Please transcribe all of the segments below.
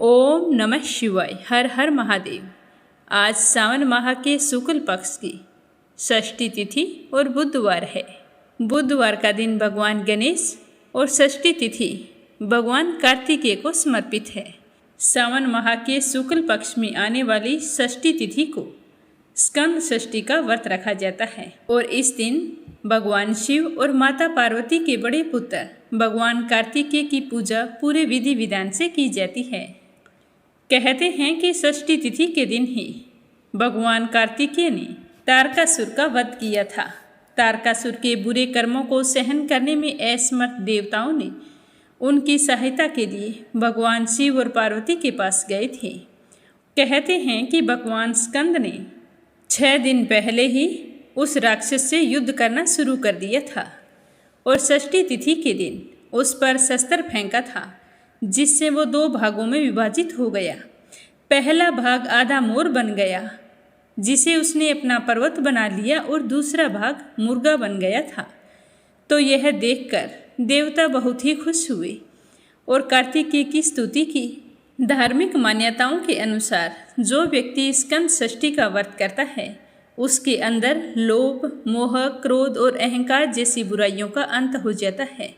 ओम नमः शिवाय। हर हर महादेव। आज सावन माह के शुक्ल पक्ष की षष्ठी तिथि और बुधवार है। बुधवार का दिन भगवान गणेश और षष्ठी तिथि भगवान कार्तिकेय को समर्पित है। सावन माह के शुक्ल पक्ष में आने वाली षष्ठी तिथि को स्कंद षष्ठी का व्रत रखा जाता है और इस दिन भगवान शिव और माता पार्वती के बड़े पुत्र भगवान कार्तिकेय की पूजा पूरे विधि विधान से की जाती है। कहते हैं कि षष्ठी तिथि के दिन ही भगवान कार्तिकेय ने तारकासुर का वध किया था। तारकासुर के बुरे कर्मों को सहन करने में असमर्थ देवताओं ने उनकी सहायता के लिए भगवान शिव और पार्वती के पास गए थे। कहते हैं कि भगवान स्कंद ने 6 दिन पहले ही उस राक्षस से युद्ध करना शुरू कर दिया था और षष्ठी तिथि के दिन उस पर शस्त्र फेंका था, जिससे वो 2 भागों में विभाजित हो गया। पहला भाग आधा मोर बन गया, जिसे उसने अपना पर्वत बना लिया, और दूसरा भाग मुर्गा बन गया था। तो यह देखकर देवता बहुत ही खुश हुए और कार्तिकेय की स्तुति की। धार्मिक मान्यताओं के अनुसार जो व्यक्ति स्कंद षष्ठी का व्रत करता है, उसके अंदर लोभ, मोह, क्रोध और अहंकार जैसी बुराइयों का अंत हो जाता है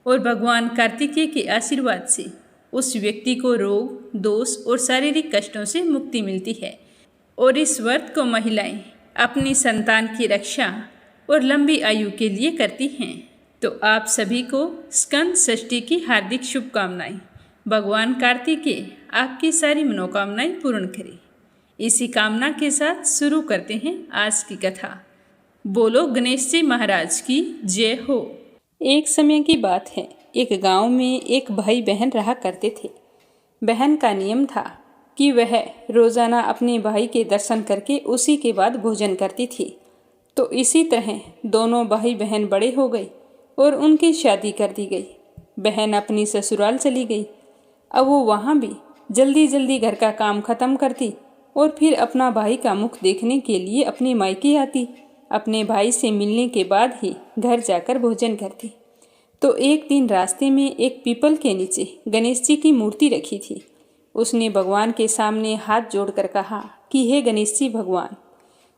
और भगवान कार्तिकेय के आशीर्वाद से उस व्यक्ति को रोग, दोष और शारीरिक कष्टों से मुक्ति मिलती है। और इस व्रत को महिलाएं अपनी संतान की रक्षा और लंबी आयु के लिए करती हैं। तो आप सभी को स्कंद षष्ठी की हार्दिक शुभकामनाएं। भगवान कार्तिकेय आपकी सारी मनोकामनाएं पूर्ण करें। इसी कामना के साथ शुरू करते हैं आज की कथा। बोलो गणेश जी महाराज की जय हो। एक समय की बात है, एक गांव में एक भाई बहन रहा करते थे। बहन का नियम था कि वह रोजाना अपने भाई के दर्शन करके उसी के बाद भोजन करती थी। तो इसी तरह दोनों भाई बहन बड़े हो गए और उनकी शादी कर दी गई। बहन अपनी ससुराल चली गई। अब वो वहाँ भी जल्दी जल्दी घर का काम खत्म करती और फिर अपना भाई का मुख देखने के लिए अपने मायके आती। अपने भाई से मिलने के बाद ही घर जाकर भोजन करती। तो एक दिन रास्ते में एक पीपल के नीचे गणेश जी की मूर्ति रखी थी। उसने भगवान के सामने हाथ जोड़कर कहा कि हे गणेश जी भगवान,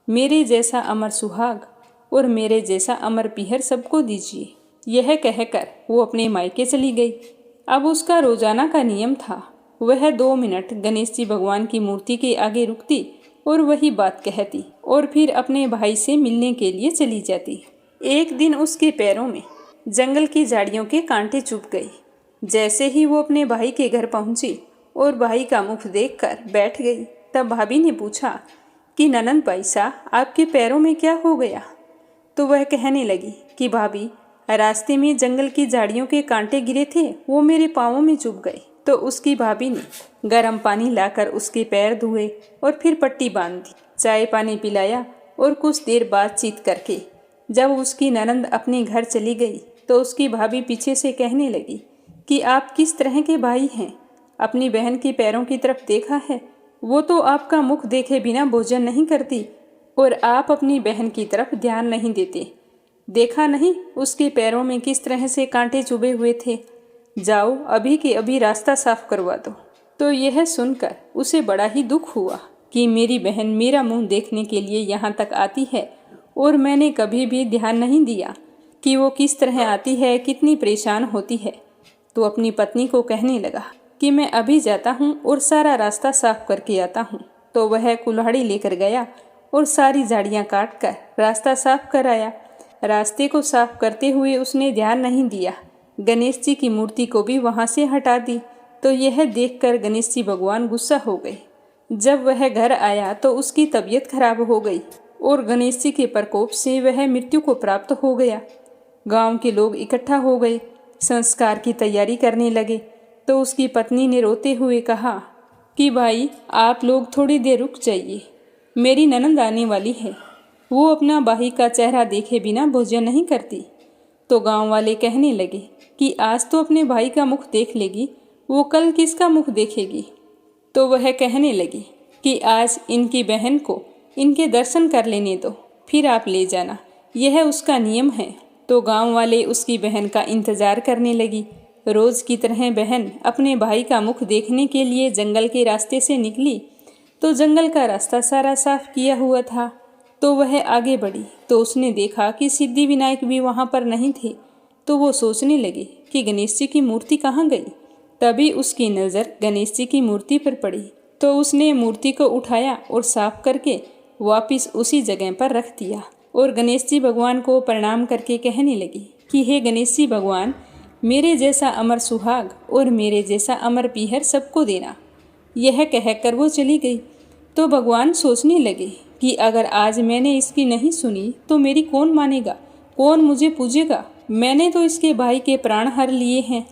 मेरे जैसा अमर सुहाग और मेरे जैसा अमर पीहर सबको दीजिए। यह कहकर वो अपने मायके चली गई। अब उसका रोजाना का नियम था, वह 2 मिनट गणेश जी भगवान की मूर्ति के आगे रुकती और वही बात कहती और फिर अपने भाई से मिलने के लिए चली जाती। एक दिन उसके पैरों में जंगल की झाड़ियों के कांटे चुभ गए। जैसे ही वो अपने भाई के घर पहुंची और भाई का मुख देखकर बैठ गई, तब भाभी ने पूछा कि ननंद पैसा आपके पैरों में क्या हो गया। तो वह कहने लगी कि भाभी, रास्ते में जंगल की झाड़ियों के कांटे गिरे थे, वो मेरे पाँवों में चुभ गए। तो उसकी भाभी ने गर्म पानी लाकर उसके पैर धोए और फिर पट्टी बांध दी, चाय पानी पिलाया और कुछ देर बातचीत करके जब उसकी ननंद अपने घर चली गई तो उसकी भाभी पीछे से कहने लगी कि आप किस तरह के भाई हैं। अपनी बहन के पैरों की तरफ देखा है, वो तो आपका मुख देखे बिना भोजन नहीं करती और आप अपनी बहन की तरफ ध्यान नहीं देते। देखा नहीं उसके पैरों में किस तरह से कांटे चुभे हुए थे। जाओ अभी के अभी रास्ता साफ करवा दो। तो यह सुनकर उसे बड़ा ही दुख हुआ कि मेरी बहन मेरा मुंह देखने के लिए यहाँ तक आती है और मैंने कभी भी ध्यान नहीं दिया कि वो किस तरह आती है, कितनी परेशान होती है। तो अपनी पत्नी को कहने लगा कि मैं अभी जाता हूँ और सारा रास्ता साफ करके आता हूँ। तो वह कुल्हाड़ी लेकर गया और सारी झाड़ियाँ काट कर रास्ता साफ कराया। रास्ते को साफ करते हुए उसने ध्यान नहीं दिया, गणेश जी की मूर्ति को भी वहाँ से हटा दी। तो यह देखकर गणेश जी भगवान गुस्सा हो गए। जब वह घर आया तो उसकी तबीयत खराब हो गई और गणेश जी के प्रकोप से वह मृत्यु को प्राप्त हो गया। गांव के लोग इकट्ठा हो गए, संस्कार की तैयारी करने लगे। तो उसकी पत्नी ने रोते हुए कहा कि भाई, आप लोग थोड़ी देर रुक जाइए, मेरी ननंद आने वाली है। वो अपना भाई का चेहरा देखे बिना भोजन नहीं करती। तो गांव वाले कहने लगे कि आज तो अपने भाई का मुख देख लेगी, वो कल किसका मुख देखेगी। तो वह कहने लगी कि आज इनकी बहन को इनके दर्शन कर लेने दो, फिर आप ले जाना, यह उसका नियम है। तो गांव वाले उसकी बहन का इंतजार करने लगी। रोज की तरह बहन अपने भाई का मुख देखने के लिए जंगल के रास्ते से निकली तो जंगल का रास्ता सारा साफ किया हुआ था। तो वह आगे बढ़ी तो उसने देखा कि सिद्धि विनायक भी वहां पर नहीं थे। तो वो सोचने लगी कि गणेश जी की मूर्ति कहाँ गई। तभी उसकी नज़र गणेश जी की मूर्ति पर पड़ी तो उसने मूर्ति को उठाया और साफ करके वापिस उसी जगह पर रख दिया और गणेश जी भगवान को प्रणाम करके कहने लगी कि हे गणेश जी भगवान, मेरे जैसा अमर सुहाग और मेरे जैसा अमर पीहर सबको देना। यह कहकर वो चली गई। तो भगवान सोचने लगे कि अगर आज मैंने इसकी नहीं सुनी तो मेरी कौन मानेगा, कौन मुझे पूजेगा। मैंने तो इसके भाई के प्राण हर लिए हैं।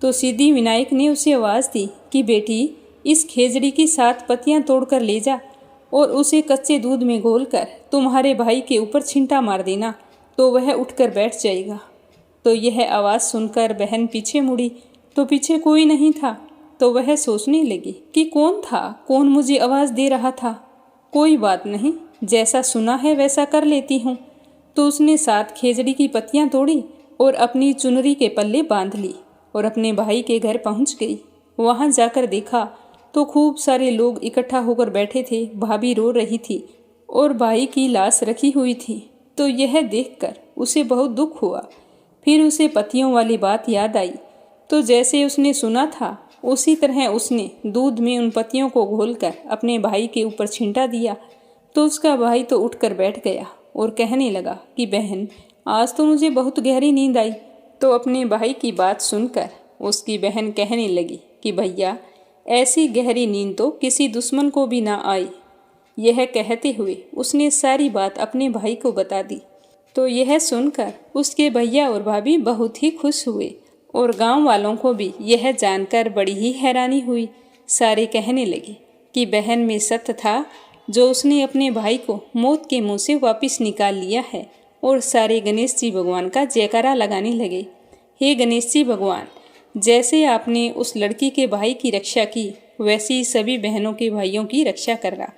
तो सिद्धि विनायक ने उसे आवाज़ दी कि बेटी, इस खेजड़ी की 7 पत्तियां तोड़कर ले जा और उसे कच्चे दूध में घोलकर तुम्हारे भाई के ऊपर छींटा मार देना तो वह उठकर बैठ जाएगा। तो यह आवाज़ सुनकर बहन पीछे मुड़ी तो पीछे कोई नहीं था। तो वह सोचने लगी कि कौन था, कौन मुझे आवाज़ दे रहा था। कोई बात नहीं, जैसा सुना है वैसा कर लेती हूँ। तो उसने 7 खेजड़ी की पत्तियां तोड़ी और अपनी चुनरी के पल्ले बांध ली और अपने भाई के घर पहुँच गई। वहाँ जाकर देखा तो खूब सारे लोग इकट्ठा होकर बैठे थे। भाभी रो रही थी और भाई की लाश रखी हुई थी। तो यह देखकर उसे बहुत दुख हुआ। फिर उसे पत्तियों वाली बात याद आई। तो जैसे उसने सुना था उसी तरह उसने दूध में उन पत्तियों को घोलकर अपने भाई के ऊपर छींटा दिया। तो उसका भाई तो उठकर बैठ गया और कहने लगा कि बहन, आज तो मुझे बहुत गहरी नींद आई। तो अपने भाई की बात सुनकर उसकी बहन कहने लगी कि भैया, ऐसी गहरी नींद तो किसी दुश्मन को भी ना आई। यह कहते हुए उसने सारी बात अपने भाई को बता दी। तो यह सुनकर उसके भैया और भाभी बहुत ही खुश हुए और गांव वालों को भी यह जानकर बड़ी ही हैरानी हुई। सारे कहने लगे कि बहन में सत्य था जो उसने अपने भाई को मौत के मुंह से वापस निकाल लिया है। और सारे गणेश जी भगवान का जयकारा लगाने लगे। हे गणेश जी भगवान, जैसे आपने उस लड़की के भाई की रक्षा की वैसे ही सभी बहनों के भाइयों की रक्षा करना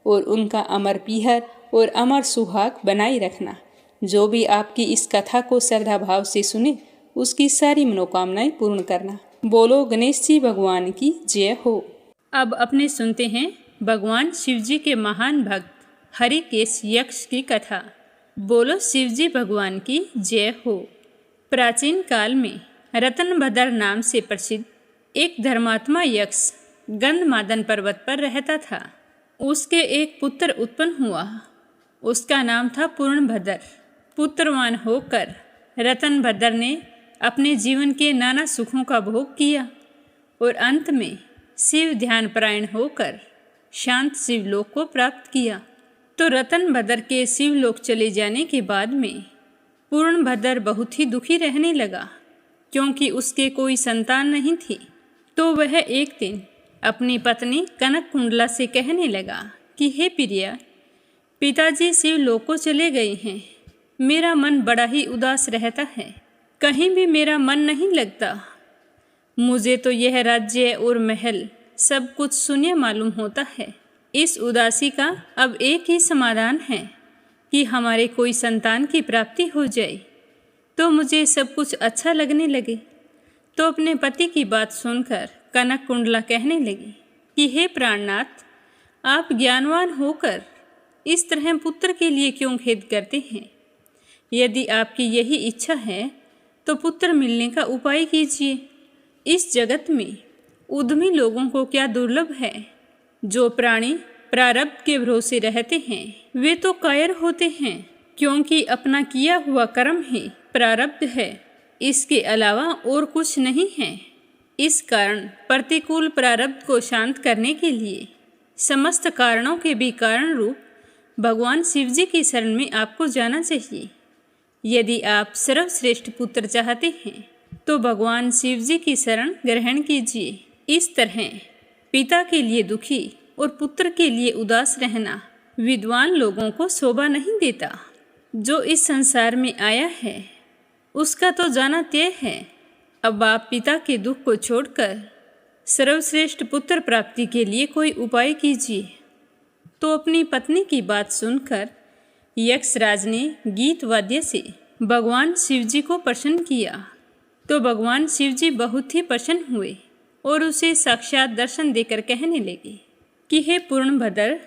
और उनका अमर पीहर और अमर सुहाग बनाए रखना। जो भी आपकी इस कथा को श्रद्धा भाव से सुने उसकी सारी मनोकामनाएं पूर्ण करना। बोलो गणेश जी भगवान की जय हो। अब अपने सुनते हैं भगवान शिवजी के महान भक्त हरिकेश यक्ष की कथा। बोलो शिवजी भगवान की जय हो। प्राचीन काल में रतनभद्र नाम से प्रसिद्ध एक धर्मात्मा यक्ष गंधमादन पर्वत पर रहता था। उसके एक पुत्र उत्पन्न हुआ। उसका नाम था पूर्णभद्र। पुत्रवान होकर रतनभद्र ने अपने जीवन के नाना सुखों का भोग किया और अंत में शिव ध्यान परायण होकर शांत शिवलोक को प्राप्त किया। तो रतनभद्र के शिवलोक चले जाने के बाद में पूर्णभद्र बहुत ही दुखी रहने लगा क्योंकि उसके कोई संतान नहीं थी। तो वह एक दिन अपनी पत्नी कनक कुंडला से कहने लगा कि हे प्रिया, पिताजी शिवलोक को चले गए हैं। मेरा मन बड़ा ही उदास रहता है, कहीं भी मेरा मन नहीं लगता। मुझे तो यह राज्य और महल सब कुछ शून्य मालूम होता है। इस उदासी का अब एक ही समाधान है कि हमारे कोई संतान की प्राप्ति हो जाए तो मुझे सब कुछ अच्छा लगने लगे। तो अपने पति की बात सुनकर कनक कुंडला कहने लगी कि हे प्राणनाथ, आप ज्ञानवान होकर इस तरह पुत्र के लिए क्यों खेद करते हैं। यदि आपकी यही इच्छा है तो पुत्र मिलने का उपाय कीजिए। इस जगत में उद्यमी लोगों को क्या दुर्लभ है। जो प्राणी प्रारब्ध के भरोसे रहते हैं वे तो कायर होते हैं, क्योंकि अपना किया हुआ कर्म ही प्रारब्ध है, इसके अलावा और कुछ नहीं है। इस कारण प्रतिकूल प्रारब्ध को शांत करने के लिए समस्त कारणों के भी कारण रूप भगवान शिवजी की शरण में आपको जाना चाहिए। यदि आप सर्वश्रेष्ठ पुत्र चाहते हैं तो भगवान शिवजी की शरण ग्रहण कीजिए। इस तरह पिता के लिए दुखी और पुत्र के लिए उदास रहना विद्वान लोगों को शोभा नहीं देता। जो इस संसार में आया है उसका तो जाना तय है। अब आप पिता के दुख को छोड़कर सर्वश्रेष्ठ पुत्र प्राप्ति के लिए कोई उपाय कीजिए। तो अपनी पत्नी की बात सुनकर यक्षराज ने गीत वाद्य से भगवान शिवजी को प्रसन्न किया तो भगवान शिव जी बहुत ही प्रसन्न हुए और उसे साक्षात दर्शन देकर कहने लगे कि हे पूर्णभद्र,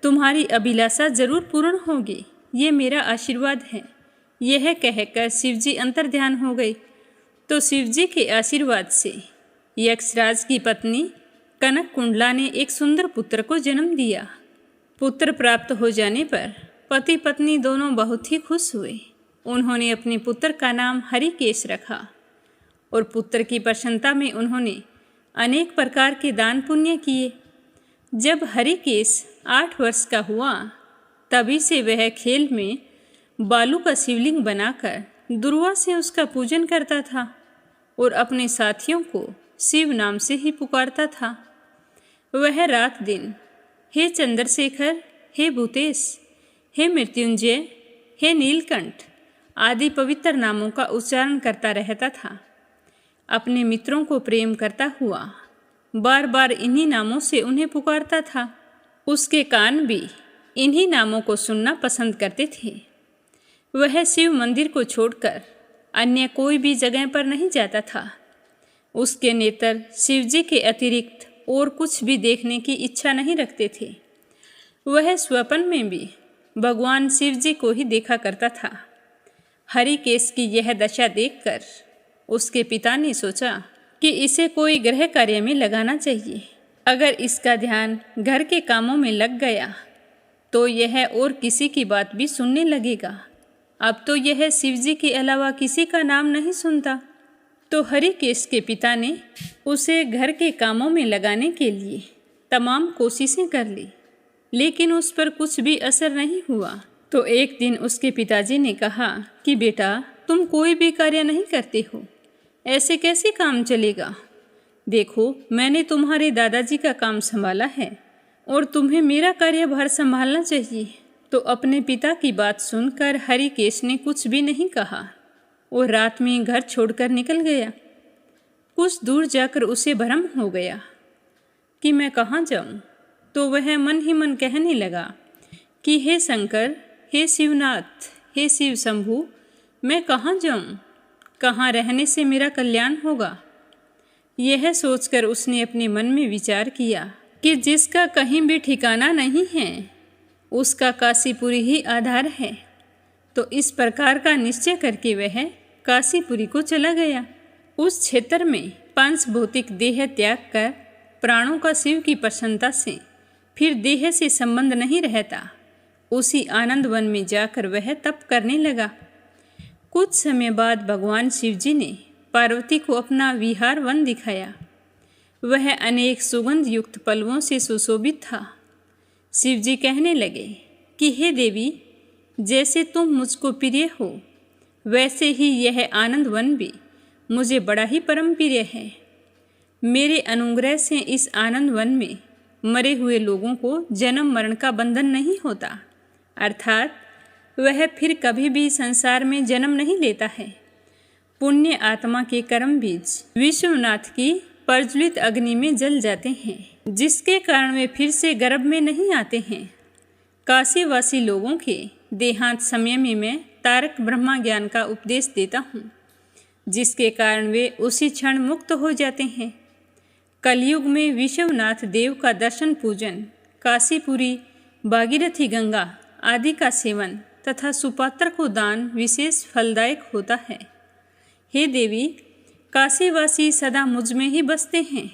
तुम्हारी अभिलाषा जरूर पूर्ण होगी, ये मेरा आशीर्वाद है। यह कहकर शिवजी अंतर्ध्यान हो गए। तो शिवजी के आशीर्वाद से यक्षराज की पत्नी कनक कुंडला ने एक सुंदर पुत्र को जन्म दिया। पुत्र प्राप्त हो जाने पर पति पत्नी दोनों बहुत ही खुश हुए। उन्होंने अपने पुत्र का नाम हरिकेश रखा और पुत्र की प्रसन्नता में उन्होंने अनेक प्रकार के दान पुण्य किए। जब हरिकेश 8 वर्ष का हुआ, तभी से वह खेल में बालू का शिवलिंग बनाकर दुर्वा से उसका पूजन करता था और अपने साथियों को शिव नाम से ही पुकारता था। वह रात दिन हे चंद्रशेखर, हे भूतेश, हे मृत्युंजय, हे नीलकंठ आदि पवित्र नामों का उच्चारण करता रहता था। अपने मित्रों को प्रेम करता हुआ बार बार इन्हीं नामों से उन्हें पुकारता था। उसके कान भी इन्हीं नामों को सुनना पसंद करते थे। वह शिव मंदिर को छोड़कर अन्य कोई भी जगह पर नहीं जाता था। उसके नेत्र शिवजी के अतिरिक्त और कुछ भी देखने की इच्छा नहीं रखते थे। वह स्वप्न में भी भगवान शिवजी को ही देखा करता था। हरिकेश की यह दशा देखकर उसके पिता ने सोचा कि इसे कोई गृह कार्य में लगाना चाहिए। अगर इसका ध्यान घर के कामों में लग गया तो यह और किसी की बात भी सुनने लगेगा। अब तो यह शिवजी के अलावा किसी का नाम नहीं सुनता। तो हरिकेश के पिता ने उसे घर के कामों में लगाने के लिए तमाम कोशिशें कर ली, लेकिन उस पर कुछ भी असर नहीं हुआ। तो एक दिन उसके पिताजी ने कहा कि बेटा, तुम कोई भी कार्य नहीं करते हो, ऐसे कैसे काम चलेगा? देखो, मैंने तुम्हारे दादाजी का काम संभाला है और तुम्हें मेरा कार्यभार संभालना चाहिए। तो अपने पिता की बात सुनकर हरिकेश ने कुछ भी नहीं कहा और रात में घर छोड़कर निकल गया। कुछ दूर जाकर उसे भ्रम हो गया कि मैं कहाँ जाऊँ। तो वह मन ही मन कहने लगा कि हे शंकर, हे शिवनाथ, हे शिव शंभु, मैं कहाँ जाऊँ? कहाँ रहने से मेरा कल्याण होगा? यह सोचकर उसने अपने मन में विचार किया कि जिसका कहीं भी ठिकाना नहीं है, उसका काशीपुरी ही आधार है। तो इस प्रकार का निश्चय करके वह काशीपुरी को चला गया। उस क्षेत्र में पंच भौतिक देह त्याग कर प्राणों का शिव की प्रसन्नता से फिर देह से संबंध नहीं रहता, उसी आनंद वन में जाकर वह तप करने लगा। कुछ समय बाद भगवान शिवजी ने पार्वती को अपना विहार वन दिखाया। वह अनेक सुगंध युक्त पल्लवों से सुशोभित था। शिवजी कहने लगे कि हे देवी, जैसे तुम मुझको प्रिय हो, वैसे ही यह आनंद वन भी मुझे बड़ा ही परम प्रिय है। मेरे अनुग्रह से इस आनंद वन में मरे हुए लोगों को जन्म मरण का बंधन नहीं होता, अर्थात वह फिर कभी भी संसार में जन्म नहीं लेता है। पुण्य आत्मा के कर्म बीज विश्वनाथ की प्रज्वलित अग्नि में जल जाते हैं, जिसके कारण वे फिर से गर्भ में नहीं आते हैं। काशीवासी लोगों के देहांत समय में मैं तारक ब्रह्मा ज्ञान का उपदेश देता हूँ, जिसके कारण वे उसी क्षण मुक्त हो जाते हैं। कलयुग में विश्वनाथ देव का दर्शन पूजन, काशीपुरी, भागीरथी गंगा आदि का सेवन तथा सुपात्र को दान विशेष फलदायक होता है। हे देवी, काशीवासी सदा मुझ में ही बसते हैं,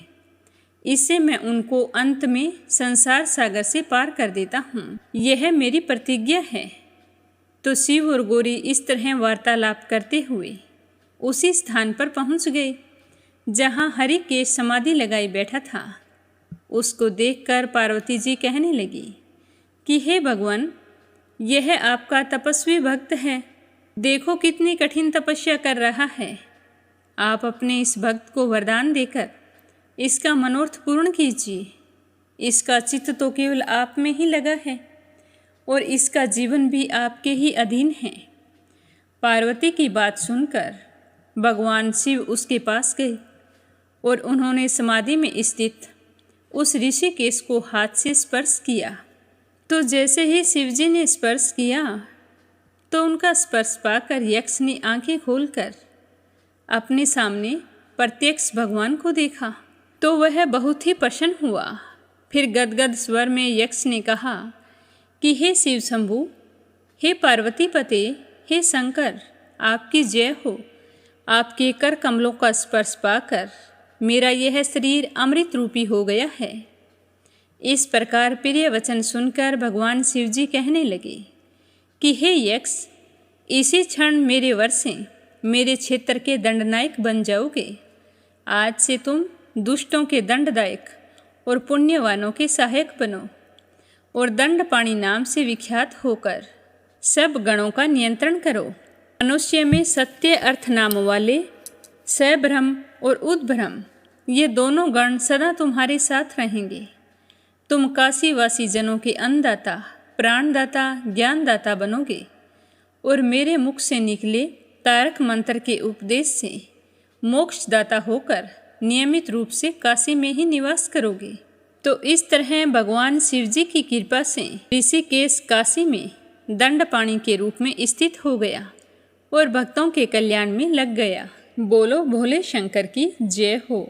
इससे मैं उनको अंत में संसार सागर से पार कर देता हूँ, यह मेरी प्रतिज्ञा है। तो शिव और गौरी इस तरह वार्तालाप करते हुए उसी स्थान पर पहुँच गए जहाँ हरिकेश समाधि लगाई बैठा था। उसको देखकर पार्वती जी कहने लगी कि हे भगवान, यह आपका तपस्वी भक्त है, देखो कितनी कठिन तपस्या कर रहा है। आप अपने इस भक्त को वरदान देकर इसका मनोरथ पूर्ण कीजिए। इसका चित्त तो केवल आप में ही लगा है और इसका जीवन भी आपके ही अधीन है। पार्वती की बात सुनकर भगवान शिव उसके पास गए और उन्होंने समाधि में स्थित उस ऋषिकेश को हाथ से स्पर्श किया। तो जैसे ही शिवजी ने स्पर्श किया तो उनका स्पर्श पाकर यक्ष ने आंखें खोलकर अपने सामने प्रत्यक्ष भगवान को देखा तो वह बहुत ही प्रसन्न हुआ। फिर गदगद स्वर में यक्ष ने कहा कि हे शिव शंभु, हे पार्वती पते, हे शंकर, आपकी जय हो। आपके कर कमलों का स्पर्श पाकर मेरा यह शरीर अमृत रूपी हो गया है। इस प्रकार प्रिय वचन सुनकर भगवान शिव जी कहने लगे कि हे यक्ष, इसी क्षण मेरे वर से मेरे क्षेत्र के दंडनायक बन जाओगे। आज से तुम दुष्टों के दंडदायक और पुण्यवानों के सहायक बनो और दंडपाणि नाम से विख्यात होकर सब गणों का नियंत्रण करो। मनुष्य में सत्य अर्थ नाम वाले सब्रह्म और उद्ब्रह्म ये दोनों गण सदा तुम्हारे साथ रहेंगे। तुम काशीवासी जनों के अन्नदाता, प्राणदाता, ज्ञानदाता बनोगे और मेरे मुख से निकले तारक मंत्र के उपदेश से मोक्षदाता होकर नियमित रूप से काशी में ही निवास करोगे। तो इस तरह भगवान शिव जी की कृपा से ऋषिकेश काशी में दंडपाणि के रूप में स्थित हो गया और भक्तों के कल्याण में लग गया। बोलो भोले शंकर की जय हो।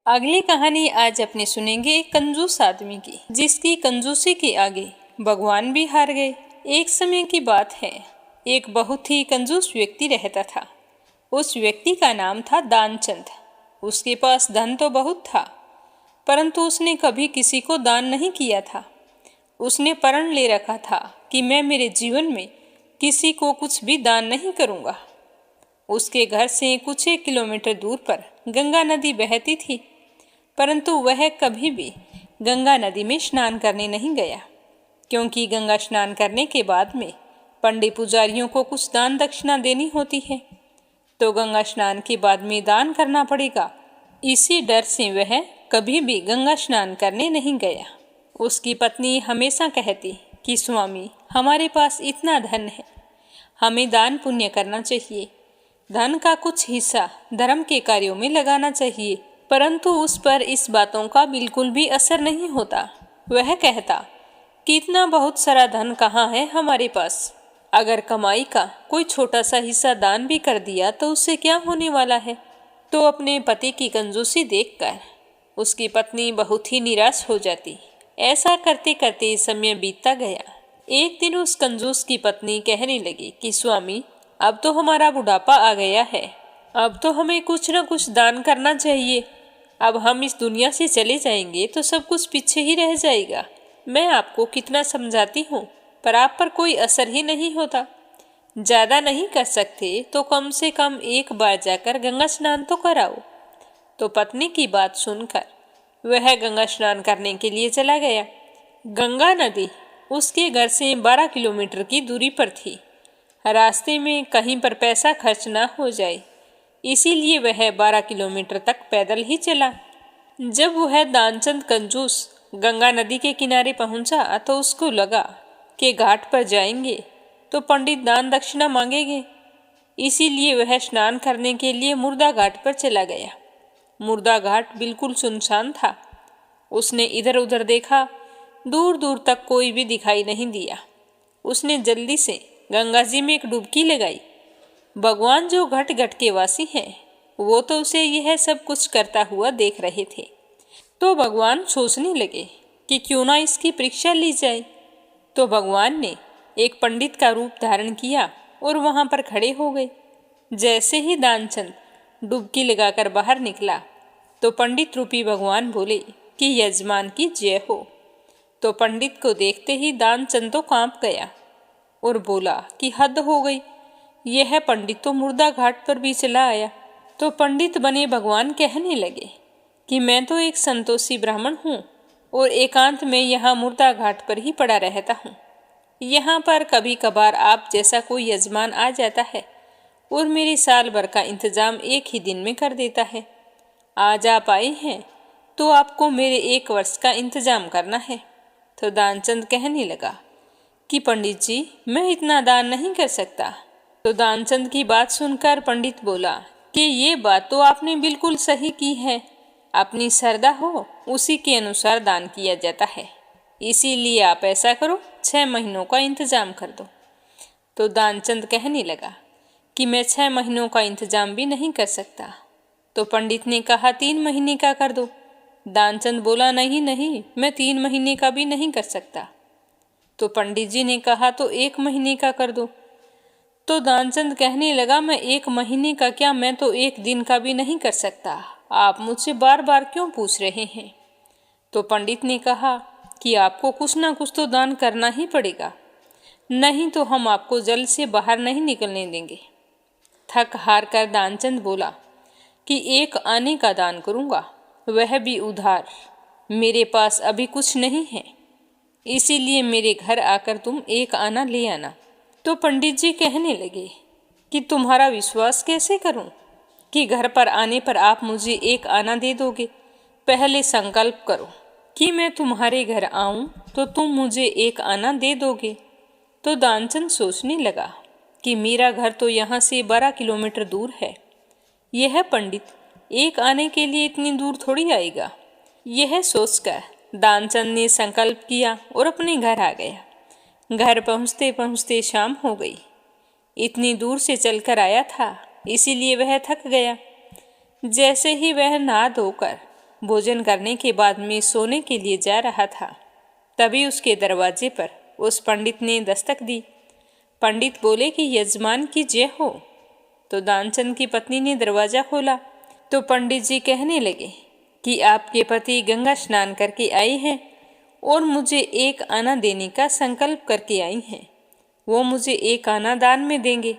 अगली कहानी आज अपने सुनेंगे एक कंजूस आदमी की, जिसकी कंजूसी के आगे भगवान भी हार गए। एक समय की बात है, एक बहुत ही कंजूस व्यक्ति रहता था। उस व्यक्ति का नाम था दानचंद। उसके पास धन तो बहुत था, परंतु उसने कभी किसी को दान नहीं किया था। उसने प्रण ले रखा था कि मैं मेरे जीवन में किसी को कुछ भी दान नहीं करूँगा। उसके घर से कुछ 1 किलोमीटर दूर पर गंगा नदी बहती थी, परंतु वह कभी भी गंगा नदी में स्नान करने नहीं गया, क्योंकि गंगा स्नान करने के बाद में पंडित पुजारियों को कुछ दान दक्षिणा देनी होती है, तो गंगा स्नान के बाद में दान करना पड़ेगा। इसी डर से वह कभी भी गंगा स्नान करने नहीं गया। उसकी पत्नी हमेशा कहती कि स्वामी, हमारे पास इतना धन है, हमें दान पुण्य करना चाहिए, धन का कुछ हिस्सा धर्म के कार्यों में लगाना चाहिए। परंतु उस पर इस बातों का बिल्कुल भी असर नहीं होता। वह कहता कि इतना बहुत सारा धन कहाँ है हमारे पास, अगर कमाई का कोई छोटा सा हिस्सा दान भी कर दिया तो उससे क्या होने वाला है। तो अपने पति की कंजूसी देखकर उसकी पत्नी बहुत ही निराश हो जाती। ऐसा करते करते समय बीतता गया। एक दिन उस कंजूस की पत्नी कहने लगी कि स्वामी, अब तो हमारा बुढ़ापा आ गया है, अब तो हमें कुछ न कुछ दान करना चाहिए। अब हम इस दुनिया से चले जाएंगे तो सब कुछ पीछे ही रह जाएगा। मैं आपको कितना समझाती हूँ, पर आप पर कोई असर ही नहीं होता। ज़्यादा नहीं कर सकते तो कम से कम एक बार जाकर गंगा स्नान तो कराओ। तो पत्नी की बात सुनकर वह गंगा स्नान करने के लिए चला गया। गंगा नदी उसके घर से 12 किलोमीटर की दूरी पर थी। रास्ते में कहीं पर पैसा खर्च ना हो जाए, इसीलिए वह 12 किलोमीटर तक पैदल ही चला। जब वह दानचंद कंजूस गंगा नदी के किनारे पहुंचा तो उसको लगा कि घाट पर जाएंगे तो पंडित दान दक्षिणा मांगेंगे, इसीलिए वह स्नान करने के लिए मुर्दा घाट पर चला गया। मुर्दा घाट बिल्कुल सुनसान था। उसने इधर उधर देखा, दूर दूर तक कोई भी दिखाई नहीं दिया। उसने जल्दी से गंगा जी में एक डुबकी लगाई। भगवान जो घट घट के वासी हैं, वो तो उसे यह सब कुछ करता हुआ देख रहे थे। तो भगवान सोचने लगे कि क्यों ना इसकी परीक्षा ली जाए। तो भगवान ने एक पंडित का रूप धारण किया और वहां पर खड़े हो गए। जैसे ही दानचंद डुबकी लगाकर बाहर निकला तो पंडित रूपी भगवान बोले कि यजमान की जय हो। तो पंडित को देखते ही दानचंद तो कांप गया और बोला कि हद हो गई, यह पंडित तो मुर्दा घाट पर भी चला आया। तो पंडित बने भगवान कहने लगे कि मैं तो एक संतोषी ब्राह्मण हूँ और एकांत में यहाँ मुर्दा घाट पर ही पड़ा रहता हूँ। यहाँ पर कभी कभार आप जैसा कोई यजमान आ जाता है और मेरी साल भर का इंतजाम एक ही दिन में कर देता है। आज आप आए हैं तो आपको मेरे 1 वर्ष का इंतजाम करना है। तो दानचंद कहने लगा कि पंडित जी, मैं इतना दान नहीं कर सकता। तो दानचंद की बात सुनकर पंडित बोला कि ये बात तो आपने बिल्कुल सही की है। अपनी श्रद्धा हो उसी के अनुसार दान किया जाता है, इसीलिए आप ऐसा करो, 6 महीनों का इंतजाम कर दो। तो दानचंद कहने लगा कि मैं 6 महीनों का इंतजाम भी नहीं कर सकता। तो पंडित ने कहा 3 महीने का कर दो। दानचंद बोला नहीं नहीं, मैं 3 महीने का भी नहीं कर सकता। तो पंडित जी ने कहा तो 1 महीने का कर दो। तो दानचंद कहने लगा मैं 1 महीने का क्या, मैं तो 1 दिन का भी नहीं कर सकता। आप मुझसे बार बार क्यों पूछ रहे हैं? तो पंडित ने कहा कि आपको कुछ ना कुछ तो दान करना ही पड़ेगा, नहीं तो हम आपको जल से बाहर नहीं निकलने देंगे। थक हार कर दानचंद बोला कि 1 आने का दान करूँगा, वह भी उधार। मेरे पास अभी कुछ नहीं है, इसीलिए मेरे घर आकर तुम 1 आना ले आना। तो पंडित जी कहने लगे कि तुम्हारा विश्वास कैसे करूं कि घर पर आने पर आप मुझे 1 आना दे दोगे। पहले संकल्प करो कि मैं तुम्हारे घर आऊं तो तुम मुझे 1 आना दे दोगे। तो दानचंद सोचने लगा कि मेरा घर तो यहाँ से 12 किलोमीटर दूर है, यह पंडित 1 आने के लिए इतनी दूर थोड़ी आएगा। यह सोचकर दानचंद ने संकल्प किया और अपने घर आ गया। घर पहुँचते पहुँचते शाम हो गई। इतनी दूर से चलकर आया था, इसीलिए वह थक गया। जैसे ही वह नहा धोकर भोजन करने के बाद में सोने के लिए जा रहा था, तभी उसके दरवाजे पर उस पंडित ने दस्तक दी। पंडित बोले कि यजमान की जय हो। तो दानचंद की पत्नी ने दरवाजा खोला तो पंडित जी कहने लगे कि आपके पति गंगा स्नान करके आई हैं और मुझे 1 आना देने का संकल्प करके आई हैं। वो मुझे 1 आना दान में देंगे,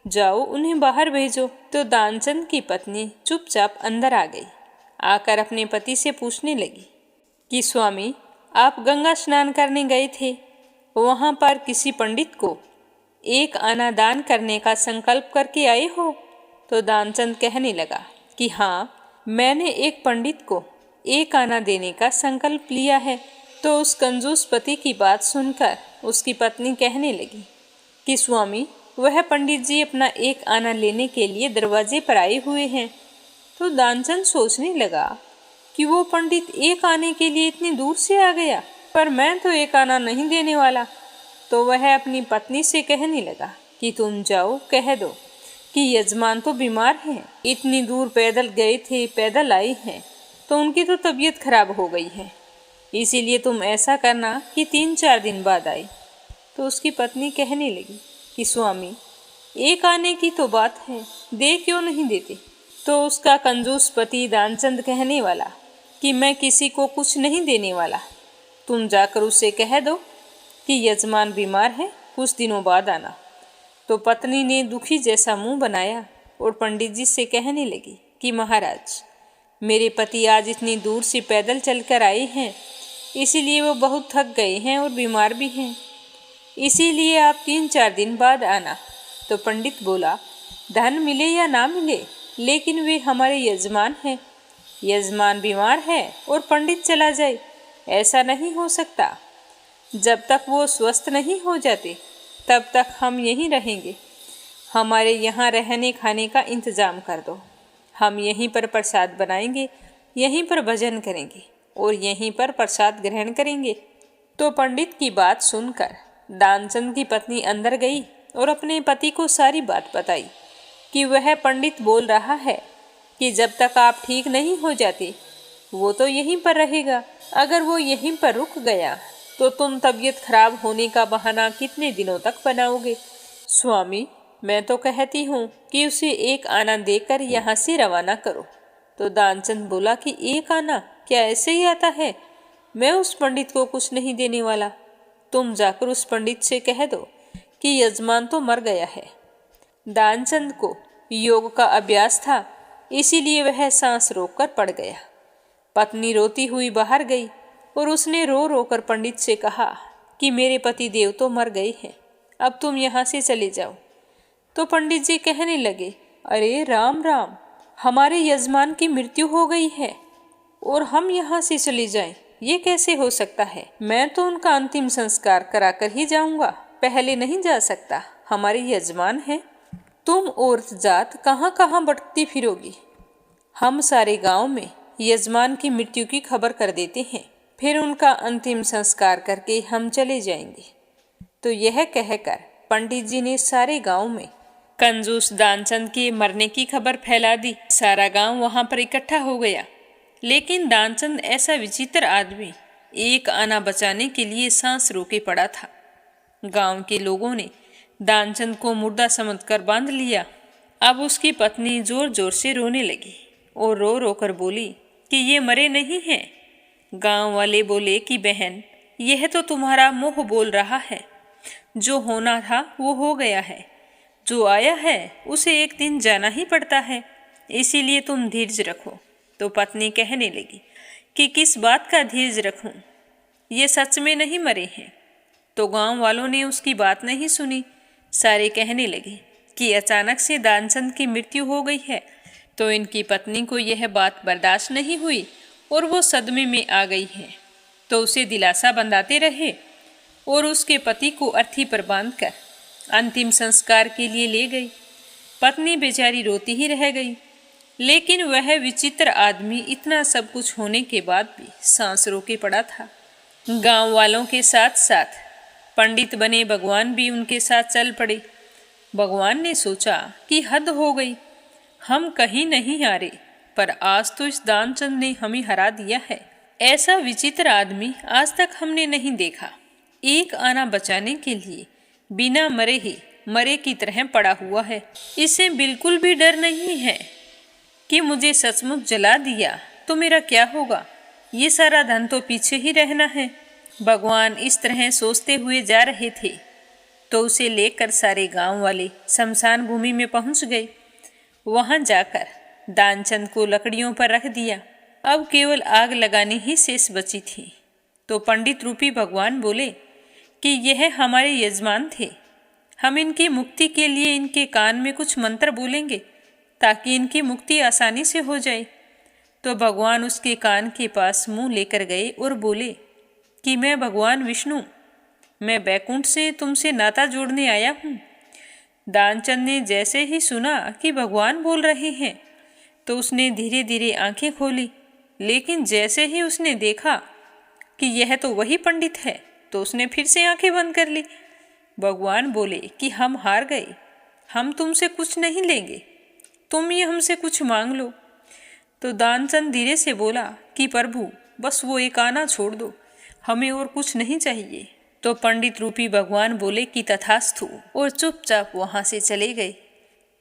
जाओ उन्हें बाहर भेजो। तो दानचंद की पत्नी चुपचाप अंदर आ गई। आकर अपने पति से पूछने लगी कि स्वामी, आप गंगा स्नान करने गए थे, वहाँ पर किसी पंडित को 1 आना दान करने का संकल्प करके आए हो? तो दानचंद कहने लगा कि हाँ, मैंने एक पंडित को 1 आना देने का संकल्प लिया है। तो उस कंजूस पति की बात सुनकर उसकी पत्नी कहने लगी कि स्वामी, वह पंडित जी अपना 1 आना लेने के लिए दरवाजे पर आए हुए हैं। तो दानचंद सोचने लगा कि वो पंडित 1 आने के लिए इतनी दूर से आ गया, पर मैं तो 1 आना नहीं देने वाला। तो वह अपनी पत्नी से कहने लगा कि तुम जाओ, कह दो कि यजमान तो बीमार हैं, इतनी दूर पैदल गए थे, पैदल आए हैं, तो उनकी तो तबीयत खराब हो गई है, इसीलिए तुम ऐसा करना कि 3-4 दिन बाद आए। तो उसकी पत्नी कहने लगी कि स्वामी, 1 आने की तो बात है, दे क्यों नहीं देते? तो उसका कंजूस पति दानचंद कहने वाला कि मैं किसी को कुछ नहीं देने वाला, तुम जाकर उससे कह दो कि यजमान बीमार है, कुछ दिनों बाद आना। तो पत्नी ने दुखी जैसा मुंह बनाया और पंडित जी से कहने लगी कि महाराज, मेरे पति आज इतनी दूर से पैदल चलकर आए हैं, इसीलिए वो बहुत थक गए हैं और बीमार भी हैं, इसीलिए आप 3-4 दिन बाद आना। तो पंडित बोला, धन मिले या ना मिले, लेकिन वे हमारे यजमान हैं। यजमान बीमार है और पंडित चला जाए, ऐसा नहीं हो सकता। जब तक वो स्वस्थ नहीं हो जाते तब तक हम यहीं रहेंगे। हमारे यहाँ रहने खाने का इंतज़ाम कर दो, हम यहीं पर प्रसाद बनाएंगे, यहीं पर भजन करेंगे और यहीं पर प्रसाद ग्रहण करेंगे। तो पंडित की बात सुनकर दानचंद की पत्नी अंदर गई और अपने पति को सारी बात बताई कि वह पंडित बोल रहा है कि जब तक आप ठीक नहीं हो जाते वो तो यहीं पर रहेगा। अगर वो यहीं पर रुक गया तो तुम तबीयत खराब होने का बहाना कितने दिनों तक बनाओगे? स्वामी, मैं तो कहती हूँ कि उसे 1 आना देकर यहाँ से रवाना करो। तो दानचंद बोला कि 1 आना क्या ऐसे ही आता है? मैं उस पंडित को कुछ नहीं देने वाला। तुम जाकर उस पंडित से कह दो कि यजमान तो मर गया है। दानचंद को योग का अभ्यास था, इसीलिए वह सांस रोककर पड़ गया। पत्नी रोती हुई बाहर गई और उसने रो रो कर पंडित से कहा कि मेरे पति देव तो मर गए हैं, अब तुम यहाँ से चले जाओ। तो पंडित जी कहने लगे, अरे राम राम, हमारे यजमान की मृत्यु हो गई है और हम यहाँ से चले जाएं, ये कैसे हो सकता है? मैं तो उनका अंतिम संस्कार कराकर ही जाऊंगा, पहले नहीं जा सकता, हमारे यजमान हैं। तुम औरत जात कहाँ कहाँ भटकती फिरोगी? हम सारे गांव में यजमान की मृत्यु की खबर कर देते हैं, फिर उनका अंतिम संस्कार करके हम चले जाएंगे। तो यह कहकर पंडित जी ने सारे गांव में कंजूस दानचंद के मरने की खबर फैला दी। सारा गांव वहां पर इकट्ठा हो गया। लेकिन दानचंद ऐसा विचित्र आदमी एक आना बचाने के लिए सांस रोके पड़ा था। गांव के लोगों ने दानचंद को मुर्दा समझकर बांध लिया। अब उसकी पत्नी जोर जोर से रोने लगी और रो रो कर बोली कि ये मरे नहीं हैं। गांव वाले बोले कि बहन, यह तो तुम्हारा मुंह बोल रहा है। जो होना था वो हो गया है। जो आया है उसे एक दिन जाना ही पड़ता है, इसीलिए तुम धीरज रखो। तो पत्नी कहने लगी कि किस बात का धीरज रखूं, ये सच में नहीं मरे हैं। तो गांव वालों ने उसकी बात नहीं सुनी। सारे कहने लगे कि अचानक से दानचंद की मृत्यु हो गई है। तो इनकी पत्नी को यह बात बर्दाश्त नहीं हुई और वो सदमे में आ गई है। तो उसे दिलासा बंधाते रहे और उसके पति को अर्थी पर बांधकर अंतिम संस्कार के लिए ले गई। पत्नी बेचारी रोती ही रह गई। लेकिन वह विचित्र आदमी इतना सब कुछ होने के बाद भी सांस रोके पड़ा था। गांव वालों के साथ साथ पंडित बने भगवान भी उनके साथ चल पड़े। भगवान ने सोचा कि हद हो गई, हम कहीं नहीं हारे, पर आज तो इस दानचंद ने हमें हरा दिया है। ऐसा विचित्र आदमी आज तक हमने नहीं देखा। एक आना बचाने के लिए बिना मरे ही मरे की तरह पड़ा हुआ है। इसे बिल्कुल भी डर नहीं है कि मुझे सचमुच जला दिया तो मेरा क्या होगा। ये सारा धन तो पीछे ही रहना है। भगवान इस तरह सोचते हुए जा रहे थे तो उसे लेकर सारे गांव वाले शमशान भूमि में पहुंच गए। वहां जाकर दानचंद को लकड़ियों पर रख दिया। अब केवल आग लगानी ही शेष बची थी। तो पंडित रूपी भगवान बोले कि यह हमारे यजमान थे, हम इनकी मुक्ति के लिए इनके कान में कुछ मंत्र बोलेंगे ताकि इनकी मुक्ति आसानी से हो जाए। तो भगवान उसके कान के पास मुंह लेकर गए और बोले कि मैं भगवान विष्णु, मैं बैकुंठ से तुमसे नाता जोड़ने आया हूँ। दानचंद ने जैसे ही सुना कि भगवान बोल रहे हैं तो उसने धीरे धीरे आंखें खोली। लेकिन जैसे ही उसने देखा कि यह तो वही पंडित है तो उसने फिर से आंखें बंद कर ली। भगवान बोले कि हम हार गए, हम तुमसे कुछ नहीं लेंगे, तुम ही हमसे कुछ मांग लो। तो दानचंद धीरे से बोला कि प्रभु, बस वो एक आना छोड़ दो, हमें और कुछ नहीं चाहिए। तो पंडित रूपी भगवान बोले कि तथास्तु और चुपचाप वहां से चले गए।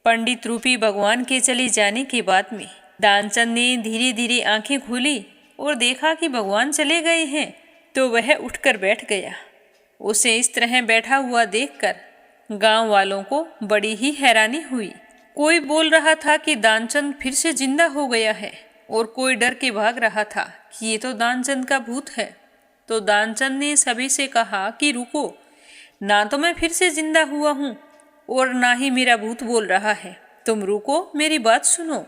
पंडित रूपी भगवान के चले जाने के बाद में दानचंद ने धीरे धीरे आंखें खोली और देखा कि भगवान चले गए हैं। तो वह उठकर बैठ गया। उसे इस तरह बैठा हुआ देखकर गांव वालों को बड़ी ही हैरानी हुई। कोई बोल रहा था कि दानचंद फिर से जिंदा हो गया है और कोई डर के भाग रहा था कि ये तो दानचंद का भूत है। तो दानचंद ने सभी से कहा कि रुको, ना तो मैं फिर से जिंदा हुआ हूँ और ना ही मेरा भूत बोल रहा है, तुम रुको, मेरी बात सुनो।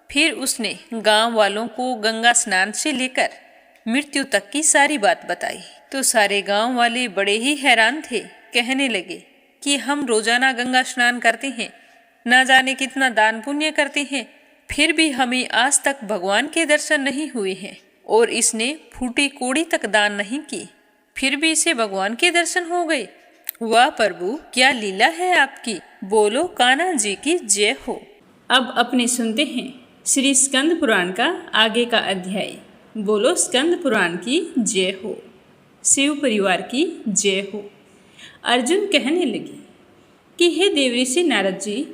फिर उसने गांव वालों को गंगा स्नान से लेकर मृत्यु तक की सारी बात बताई। तो सारे गांव वाले बड़े ही हैरान थे। कहने लगे कि हम रोजाना गंगा स्नान करते हैं, ना जाने कितना दान पुण्य करते हैं, फिर भी हमें आज तक भगवान के दर्शन नहीं हुए हैं। और इसने फूटी कोड़ी तक दान नहीं की, फिर भी इसे भगवान के दर्शन हो गए। वाह प्रभु, क्या लीला है आपकी। बोलो कान्हा जी की जय हो। अब अपने सुनते हैं श्री स्कंद पुराण का आगे का अध्याय। बोलो स्कंद पुराण की जय हो, शिव परिवार की जय हो। अर्जुन कहने लगे कि हे देवऋषि नारद जी,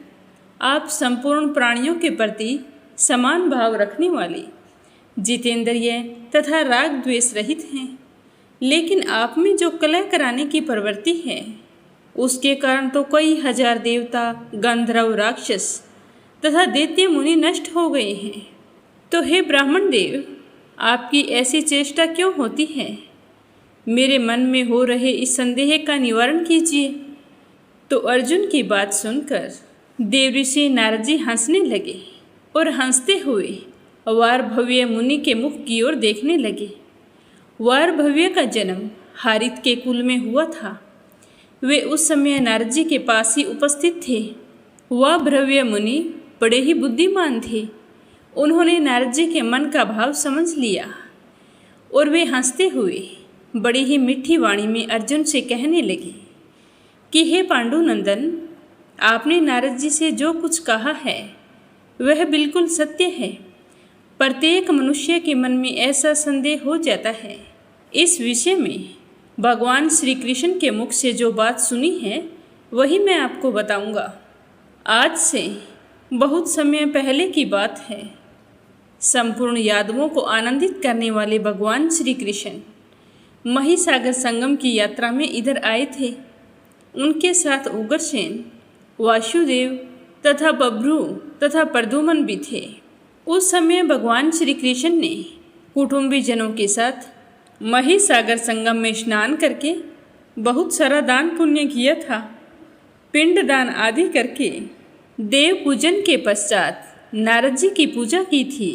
आप संपूर्ण प्राणियों के प्रति समान भाव रखने वाले, जितेंद्रिय तथा राग द्वेष रहित हैं। लेकिन आप में जो कलह कराने की प्रवृत्ति है, उसके कारण तो कई हजार देवता, गंधर्व, राक्षस तथा दैत्य मुनि नष्ट हो गए हैं। तो हे ब्राह्मण देव, आपकी ऐसी चेष्टा क्यों होती है? मेरे मन में हो रहे इस संदेह का निवारण कीजिए। तो अर्जुन की बात सुनकर देवऋषि नारद जी हंसने लगे और हंसते हुए वारभव्य मुनि के मुख की ओर देखने लगे। वारभव्य का जन्म हारित के कुल में हुआ था। वे उस समय नारद जी के पास ही उपस्थित थे। वारभव्य मुनि बड़े ही बुद्धिमान थे। उन्होंने नारद जी के मन का भाव समझ लिया और वे हंसते हुए बड़ी ही मीठी वाणी में अर्जुन से कहने लगे कि हे पांडुनंदन, आपने नारद जी से जो कुछ कहा है वह बिल्कुल सत्य है। प्रत्येक मनुष्य के मन में ऐसा संदेह हो जाता है। इस विषय में भगवान श्री कृष्ण के मुख से जो बात सुनी है वही मैं आपको बताऊंगा। आज से बहुत समय पहले की बात है। संपूर्ण यादवों को आनंदित करने वाले भगवान श्री कृष्ण महिसागर संगम की यात्रा में इधर आए थे। उनके साथ उग्रसेन, वासुदेव तथा बभ्रू तथा प्रद्युम्न भी थे। उस समय भगवान श्री कृष्ण ने कुटुंबी जनों के साथ महिसागर संगम में स्नान करके बहुत सारा दान पुण्य किया था। पिंड दान आदि करके देव पूजन के पश्चात नारद जी की पूजा की थी।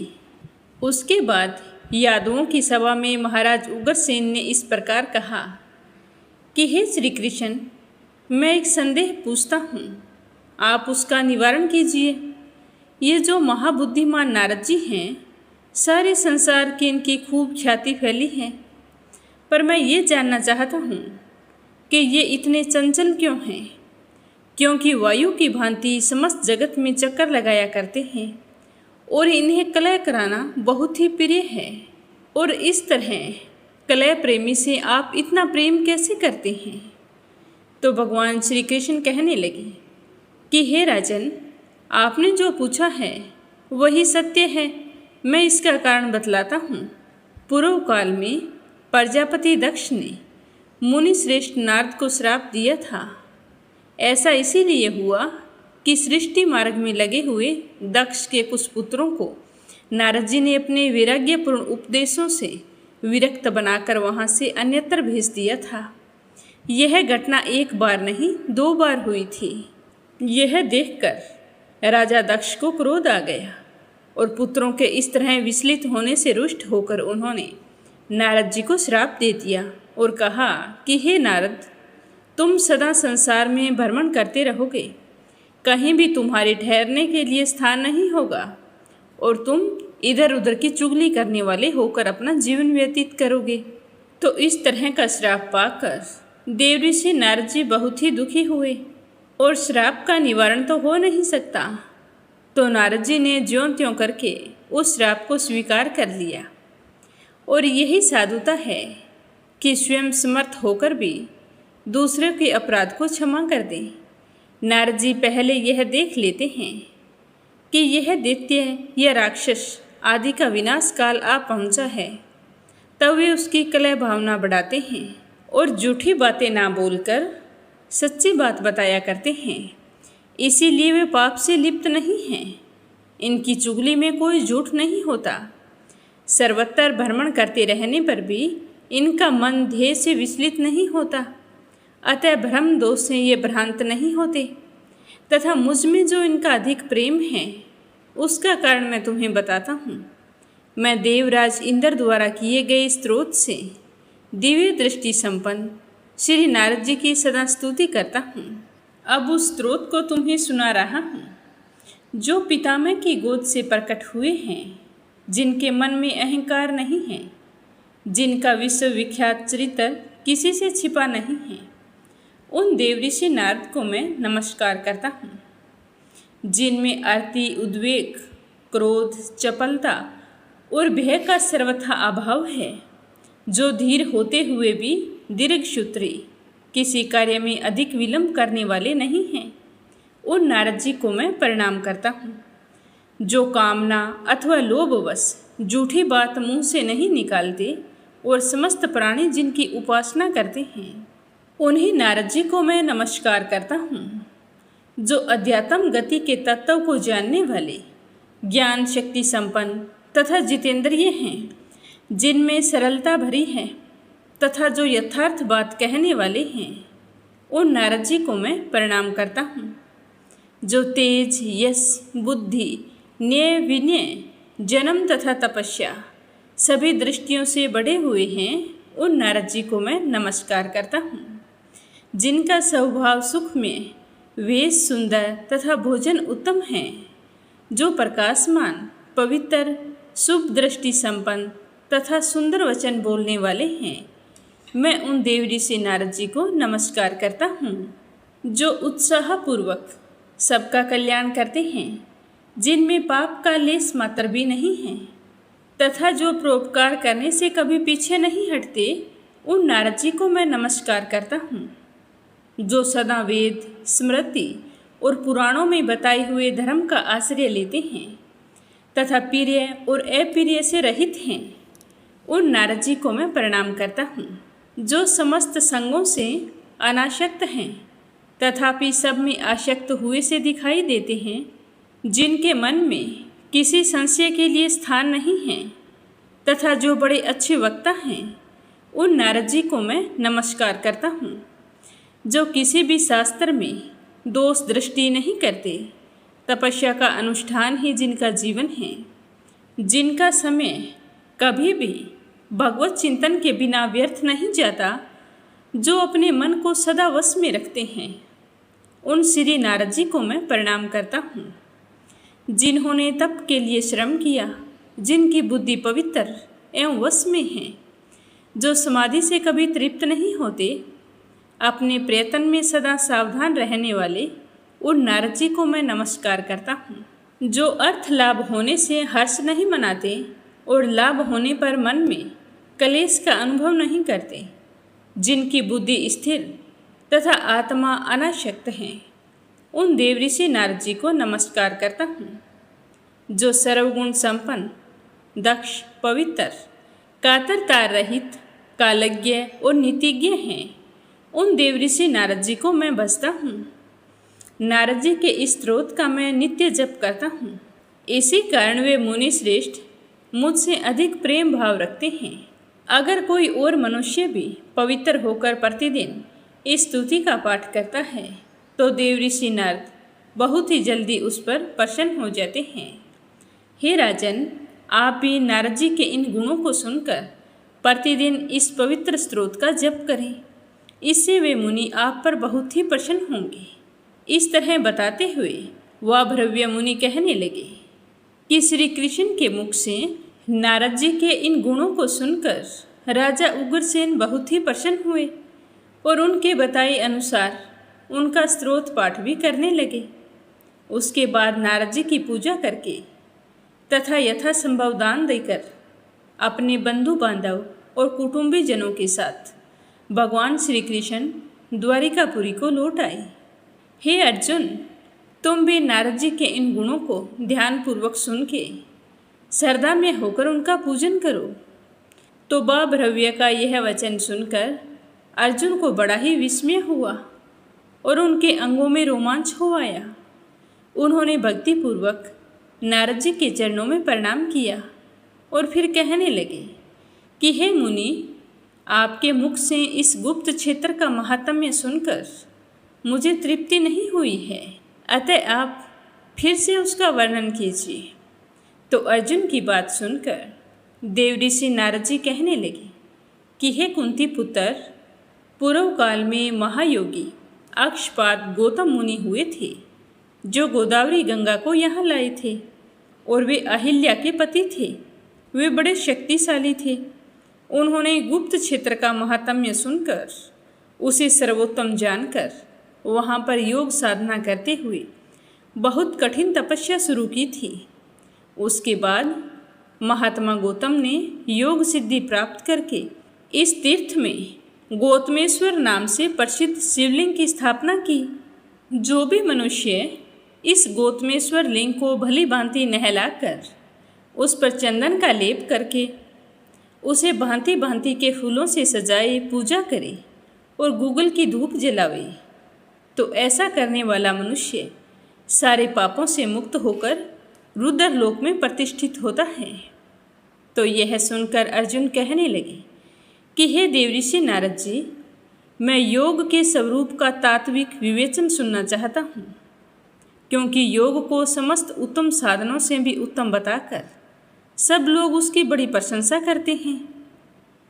उसके बाद यादवों की सभा में महाराज उग्रसेन ने इस प्रकार कहा कि हे श्री कृष्ण, मैं एक संदेह पूछता हूँ, आप उसका निवारण कीजिए। ये जो महाबुद्धिमान नारद जी हैं, सारे संसार की इनकी खूब ख्याति फैली है, पर मैं ये जानना चाहता हूँ कि ये इतने चंचल क्यों हैं। क्योंकि वायु की भांति समस्त जगत में चक्कर लगाया करते हैं और इन्हें कलह कराना बहुत ही प्रिय है। और इस तरह कलह प्रेमी से आप इतना प्रेम कैसे करते हैं। तो भगवान श्री कृष्ण कहने लगे कि हे राजन, आपने जो पूछा है वही सत्य है। मैं इसका कारण बतलाता हूँ। पूर्व काल में प्रजापति दक्ष ने मुनि श्रेष्ठ नारद को श्राप दिया था। ऐसा इसीलिए हुआ कि सृष्टि मार्ग में लगे हुए दक्ष के कुछ पुत्रों को नारद जी ने अपने वैराग्यपूर्ण उपदेशों से विरक्त बनाकर वहाँ से अन्यत्र भेज दिया था। यह घटना एक बार नहीं 2 बार हुई थी। यह देखकर राजा दक्ष को क्रोध आ गया और पुत्रों के इस तरह विचलित होने से रुष्ट होकर उन्होंने नारद जी को श्राप दे दिया और कहा कि हे नारद, तुम सदा संसार में भ्रमण करते रहोगे, कहीं भी तुम्हारे ठहरने के लिए स्थान नहीं होगा और तुम इधर उधर की चुगली करने वाले होकर अपना जीवन व्यतीत करोगे। तो इस तरह का श्राप पाकर देवऋषि नारद जी बहुत ही दुखी हुए और श्राप का निवारण तो हो नहीं सकता। तो नारद जी ने ज्यों त्यों करके उस श्राप को स्वीकार कर लिया। और यही साधुता है कि स्वयं समर्थ होकर भी दूसरे के अपराध को क्षमा कर दें। नारद जी पहले यह देख लेते हैं कि यह दैत्य या राक्षस आदि का विनाश काल आ पहुंचा है, तब वे उसकी कलह भावना बढ़ाते हैं और झूठी बातें ना बोलकर सच्ची बात बताया करते हैं। इसीलिए वे पाप से लिप्त नहीं हैं। इनकी चुगली में कोई झूठ नहीं होता। सर्वत्र भ्रमण करते रहने पर भी इनका मन ध्येय से विचलित नहीं होता। अतः भ्रम दोष से ये भ्रांत नहीं होते। तथा मुझ में जो इनका अधिक प्रेम है उसका कारण मैं तुम्हें बताता हूँ। मैं देवराज इंद्र द्वारा किए गए स्त्रोत से दिव्य दृष्टि संपन्न श्री नारद जी की सदा स्तुति करता हूँ। अब उस स्त्रोत को तुम्हें सुना रहा हूँ, जो पितामह की गोद से प्रकट हुए हैं, जिनके मन में अहंकार नहीं है, जिनका विश्व विख्यात चरित्र किसी से छिपा नहीं है, उन देवऋषि नारद को मैं नमस्कार करता हूँ, जिनमें आरती, उद्वेग, क्रोध, चपलता और भय का सर्वथा अभाव है, जो धीर होते हुए भी दीर्घसूत्री, किसी कार्य में अधिक विलंब करने वाले नहीं हैं। उन नारद जी को मैं प्रणाम करता हूँ, जो कामना अथवा लोभवश झूठी बात मुँह से नहीं निकालते और समस्त प्राणी जिनकी उपासना करते हैं, उन्हीं नारद जी को मैं नमस्कार करता हूँ, जो अध्यात्म गति के तत्व को जानने वाले, ज्ञान शक्ति संपन्न तथा जितेंद्रिय हैं, जिनमें सरलता भरी है तथा जो यथार्थ बात कहने वाले हैं। उन नारद जी को मैं प्रणाम करता हूँ, जो तेज, यश, बुद्धि, न्याय, विनय, जन्म तथा तपस्या सभी दृष्टियों से बढ़े हुए हैं। उन नारद जी को मैं नमस्कार करता हूँ, जिनका स्वभाव सुख में, वेश सुंदर तथा भोजन उत्तम है, जो प्रकाशमान, पवित्र, शुभ दृष्टि संपन्न तथा सुंदर वचन बोलने वाले हैं। मैं उन देवऋषि नारद जी को नमस्कार करता हूँ, जो उत्साहपूर्वक सबका कल्याण करते हैं, जिनमें पाप का लेस मात्र भी नहीं है, तथा जो परोपकार करने से कभी पीछे नहीं हटते, उन नारद जी को मैं नमस्कार करता हूँ। जो सदा वेद, स्मृति और पुराणों में बताए हुए धर्म का आश्रय लेते हैं तथा प्रिय और अप्रिय से रहित हैं, उन नारद जी को मैं प्रणाम करता हूँ। जो समस्त संगों से अनासक्त हैं तथापि सब में आसक्त हुए से दिखाई देते हैं, जिनके मन में किसी संशय के लिए स्थान नहीं है तथा जो बड़े अच्छे वक्ता हैं, उन नारद जी को मैं नमस्कार करता हूँ। जो किसी भी शास्त्र में दोष दृष्टि नहीं करते, तपस्या का अनुष्ठान ही जिनका जीवन है, जिनका समय कभी भी भगवत चिंतन के बिना व्यर्थ नहीं जाता, जो अपने मन को सदा वश में रखते हैं, उन श्री नारद जी को मैं प्रणाम करता हूँ। जिन्होंने तप के लिए श्रम किया, जिनकी बुद्धि पवित्र एवं वश में है, जो समाधि से कभी तृप्त नहीं होते, अपने प्रयत्न में सदा सावधान रहने वाले, उन नारद जी को मैं नमस्कार करता हूँ। जो अर्थ लाभ होने से हर्ष नहीं मनाते और लाभ होने पर मन में कलेश का अनुभव नहीं करते, जिनकी बुद्धि स्थिर तथा आत्मा अनासक्त है, उन देव ऋषि नारद जी को नमस्कार करता हूँ। जो सर्वगुण संपन्न, दक्ष, पवित्र, कातरता रहित, कालज्ञ और नीतिज्ञ हैं, उन देव ऋषि नारद जी को मैं भजता हूँ। नारद जी के स्त्रोत का मैं नित्य जप करता हूँ। इसी कारण वे मुनि श्रेष्ठ मुझसे अधिक प्रेम भाव रखते हैं। अगर कोई और मनुष्य भी पवित्र होकर प्रतिदिन इस स्तुति का पाठ करता है, तो देव ऋषि नारद बहुत ही जल्दी उस पर प्रसन्न हो जाते हैं। हे राजन, आप भी नारद जी के इन गुणों को सुनकर प्रतिदिन इस पवित्र स्त्रोत का जप करें। इससे वे मुनि आप पर बहुत ही प्रसन्न होंगे। इस तरह बताते हुए वह भ्रव्य मुनि कहने लगे कि श्री कृष्ण के मुख से नारद जी के इन गुणों को सुनकर राजा उग्रसेन बहुत ही प्रसन्न हुए और उनके बताए अनुसार उनका स्तोत्र पाठ भी करने लगे। उसके बाद नारद जी की पूजा करके तथा यथासंभव दान देकर अपने बंधु बांधव और कुटुंबी जनों के साथ भगवान श्री कृष्ण द्वारिकापुरी को लौट आए। हे अर्जुन, तुम भी नारद जी के इन गुणों को ध्यानपूर्वक सुन के श्रद्धा में होकर उनका पूजन करो। तो भ्रव्य का यह वचन सुनकर अर्जुन को बड़ा ही विस्मय हुआ और उनके अंगों में रोमांच हो आया। उन्होंने भक्तिपूर्वक नारद जी के चरणों में प्रणाम किया और फिर कहने लगे कि हे मुनि, आपके मुख से इस गुप्त क्षेत्र का महात्म्य सुनकर मुझे तृप्ति नहीं हुई है, अतः आप फिर से उसका वर्णन कीजिए। तो अर्जुन की बात सुनकर देव ऋषि नारद जी कहने लगे कि हे कुंती पुत्र, पूर्व काल में महायोगी अक्षपाद गौतम मुनि हुए थे, जो गोदावरी गंगा को यहाँ लाए थे, और वे अहिल्या के पति थे। वे बड़े शक्तिशाली थे। उन्होंने गुप्त क्षेत्र का महात्म्य सुनकर उसे सर्वोत्तम जानकर वहाँ पर योग साधना करते हुए बहुत कठिन तपस्या शुरू की थी। उसके बाद महात्मा गौतम ने योग सिद्धि प्राप्त करके इस तीर्थ में गौतमेश्वर नाम से प्रसिद्ध शिवलिंग की स्थापना की। जो भी मनुष्य इस गौतमेश्वर लिंग को भली भांति नहलाकर उस पर चंदन का लेप करके उसे भांति भांति के फूलों से सजाए, पूजा करे और गूगल की धूप जलावे, तो ऐसा करने वाला मनुष्य सारे पापों से मुक्त होकर रुद्र लोक में प्रतिष्ठित होता है। तो यह सुनकर अर्जुन कहने लगे कि हे देवऋषि नारद जी, मैं योग के स्वरूप का तात्विक विवेचन सुनना चाहता हूँ, क्योंकि योग को समस्त उत्तम साधनों से भी उत्तम बताकर सब लोग उसकी बड़ी प्रशंसा करते हैं।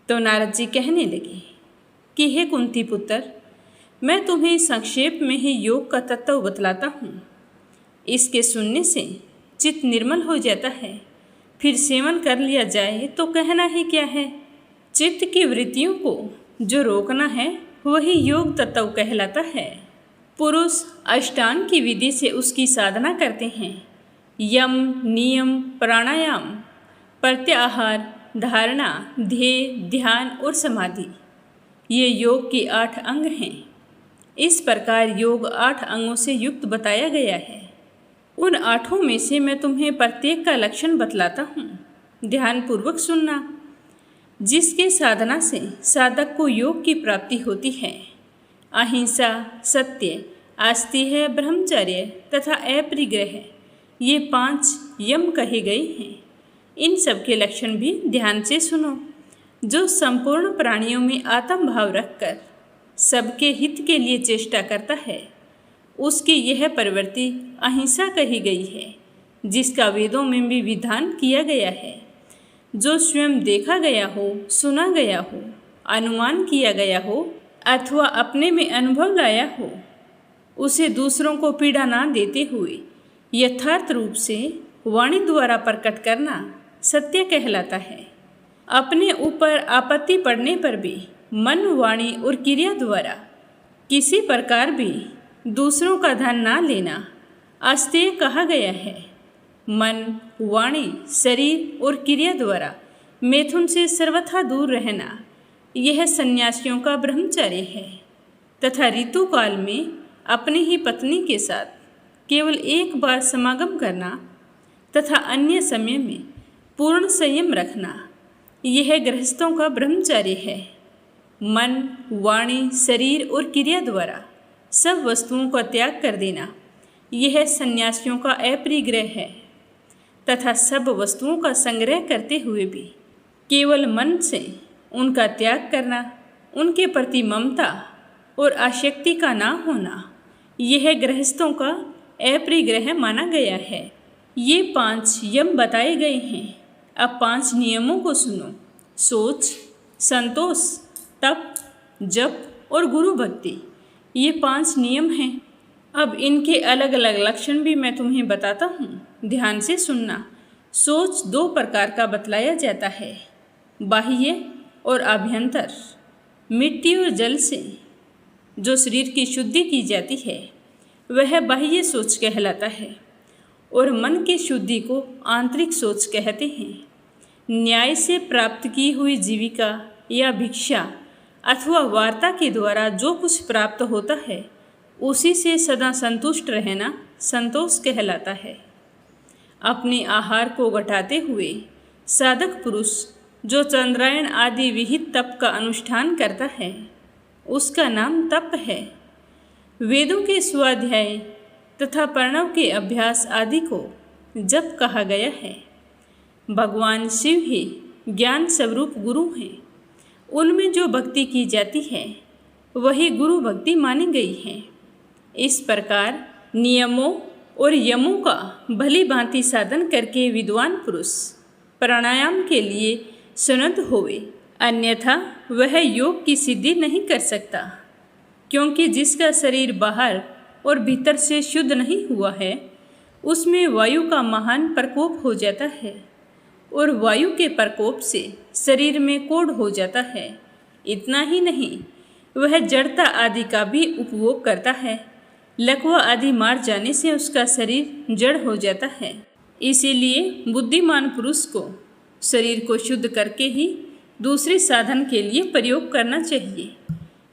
तो नारद जी कहने लगे कि हे कुंती पुत्र, मैं तुम्हें संक्षेप में ही योग का तत्व बतलाता हूँ। इसके सुनने से चित्त निर्मल हो जाता है, फिर सेवन कर लिया जाए तो कहना ही क्या है। चित्त की वृत्तियों को जो रोकना है वही योग तत्व कहलाता है। पुरुष अष्टांग की विधि से उसकी साधना करते हैं। यम, नियम, प्राणायाम, प्रत्याहार, धारणा, ध्येय, ध्यान और समाधि, ये योग के 8 अंग हैं। इस प्रकार योग 8 अंगों से युक्त बताया गया है। उन 8 में से मैं तुम्हें प्रत्येक का लक्षण बतलाता हूँ, ध्यानपूर्वक सुनना। जिसके साधना से साधक को योग की प्राप्ति होती है। अहिंसा, सत्य, आस्तिह, ब्रह्मचर्य तथा अपरिग्रह, ये 5 यम कहे गए हैं। इन सब के लक्षण भी ध्यान से सुनो। जो संपूर्ण प्राणियों में आत्म भाव रखकर सबके हित के लिए चेष्टा करता है, उसकी यह प्रवृत्ति अहिंसा कही गई है, जिसका वेदों में भी विधान किया गया है। जो स्वयं देखा गया हो, सुना गया हो, अनुमान किया गया हो अथवा अपने में अनुभव लाया हो, उसे दूसरों को पीड़ा ना देते हुए यथार्थ रूप से वाणी द्वारा प्रकट करना सत्य कहलाता है। अपने ऊपर आपत्ति पड़ने पर भी मन, वाणी और क्रिया द्वारा किसी प्रकार भी दूसरों का धन ना लेना अस्तेय कहा गया है। मन, वाणी, शरीर और क्रिया द्वारा मैथुन से सर्वथा दूर रहना, यह सन्यासियों का ब्रह्मचर्य है। तथा ऋतु काल में अपनी ही पत्नी के साथ केवल एक बार समागम करना तथा अन्य समय में पूर्ण संयम रखना, यह गृहस्थों का ब्रह्मचर्य है। मन, वाणी, शरीर और क्रिया द्वारा सब वस्तुओं का त्याग कर देना, यह सन्यासियों का अपरिग्रह है। तथा सब वस्तुओं का संग्रह करते हुए भी केवल मन से उनका त्याग करना, उनके प्रति ममता और आसक्ति का ना होना, यह गृहस्थों का अपरिग्रह माना गया है। ये 5 यम बताए गए हैं। अब 5 नियमों को सुनो। सोच, संतोष, तप, जप और गुरु भक्ति, ये 5 नियम हैं। अब इनके अलग अलग लक्षण भी मैं तुम्हें बताता हूँ, ध्यान से सुनना। सोच 2 प्रकार का बतलाया जाता है, बाह्य और आभ्यंतर। मिट्टी और जल से जो शरीर की शुद्धि की जाती है, वह बाह्य सोच कहलाता है और मन की शुद्धि को आंतरिक सोच कहते हैं। न्याय से प्राप्त की हुई जीविका या भिक्षा अथवा वार्ता के द्वारा जो कुछ प्राप्त होता है, उसी से सदा संतुष्ट रहना संतोष कहलाता है। अपने आहार को घटाते हुए साधक पुरुष जो चंद्रायण आदि विहित तप का अनुष्ठान करता है, उसका नाम तप है। वेदों के स्वाध्याय तथा प्रणव के अभ्यास आदि को जप कहा गया है। भगवान शिव ही ज्ञान स्वरूप गुरु हैं। उनमें जो भक्ति की जाती है, वही गुरु भक्ति मानी गई है। इस प्रकार नियमों और यमों का भली भांति साधन करके विद्वान पुरुष प्राणायाम के लिए सुनत होवे, अन्यथा वह योग की सिद्धि नहीं कर सकता। क्योंकि जिसका शरीर बाहर और भीतर से शुद्ध नहीं हुआ है, उसमें वायु का महान प्रकोप हो जाता है और वायु के प्रकोप से शरीर में कोढ़ हो जाता है। इतना ही नहीं, वह जड़ता आदि का भी उपभोग करता है। लकवा आदि मार जाने से उसका शरीर जड़ हो जाता है। इसीलिए बुद्धिमान पुरुष को शरीर को शुद्ध करके ही दूसरे साधन के लिए प्रयोग करना चाहिए।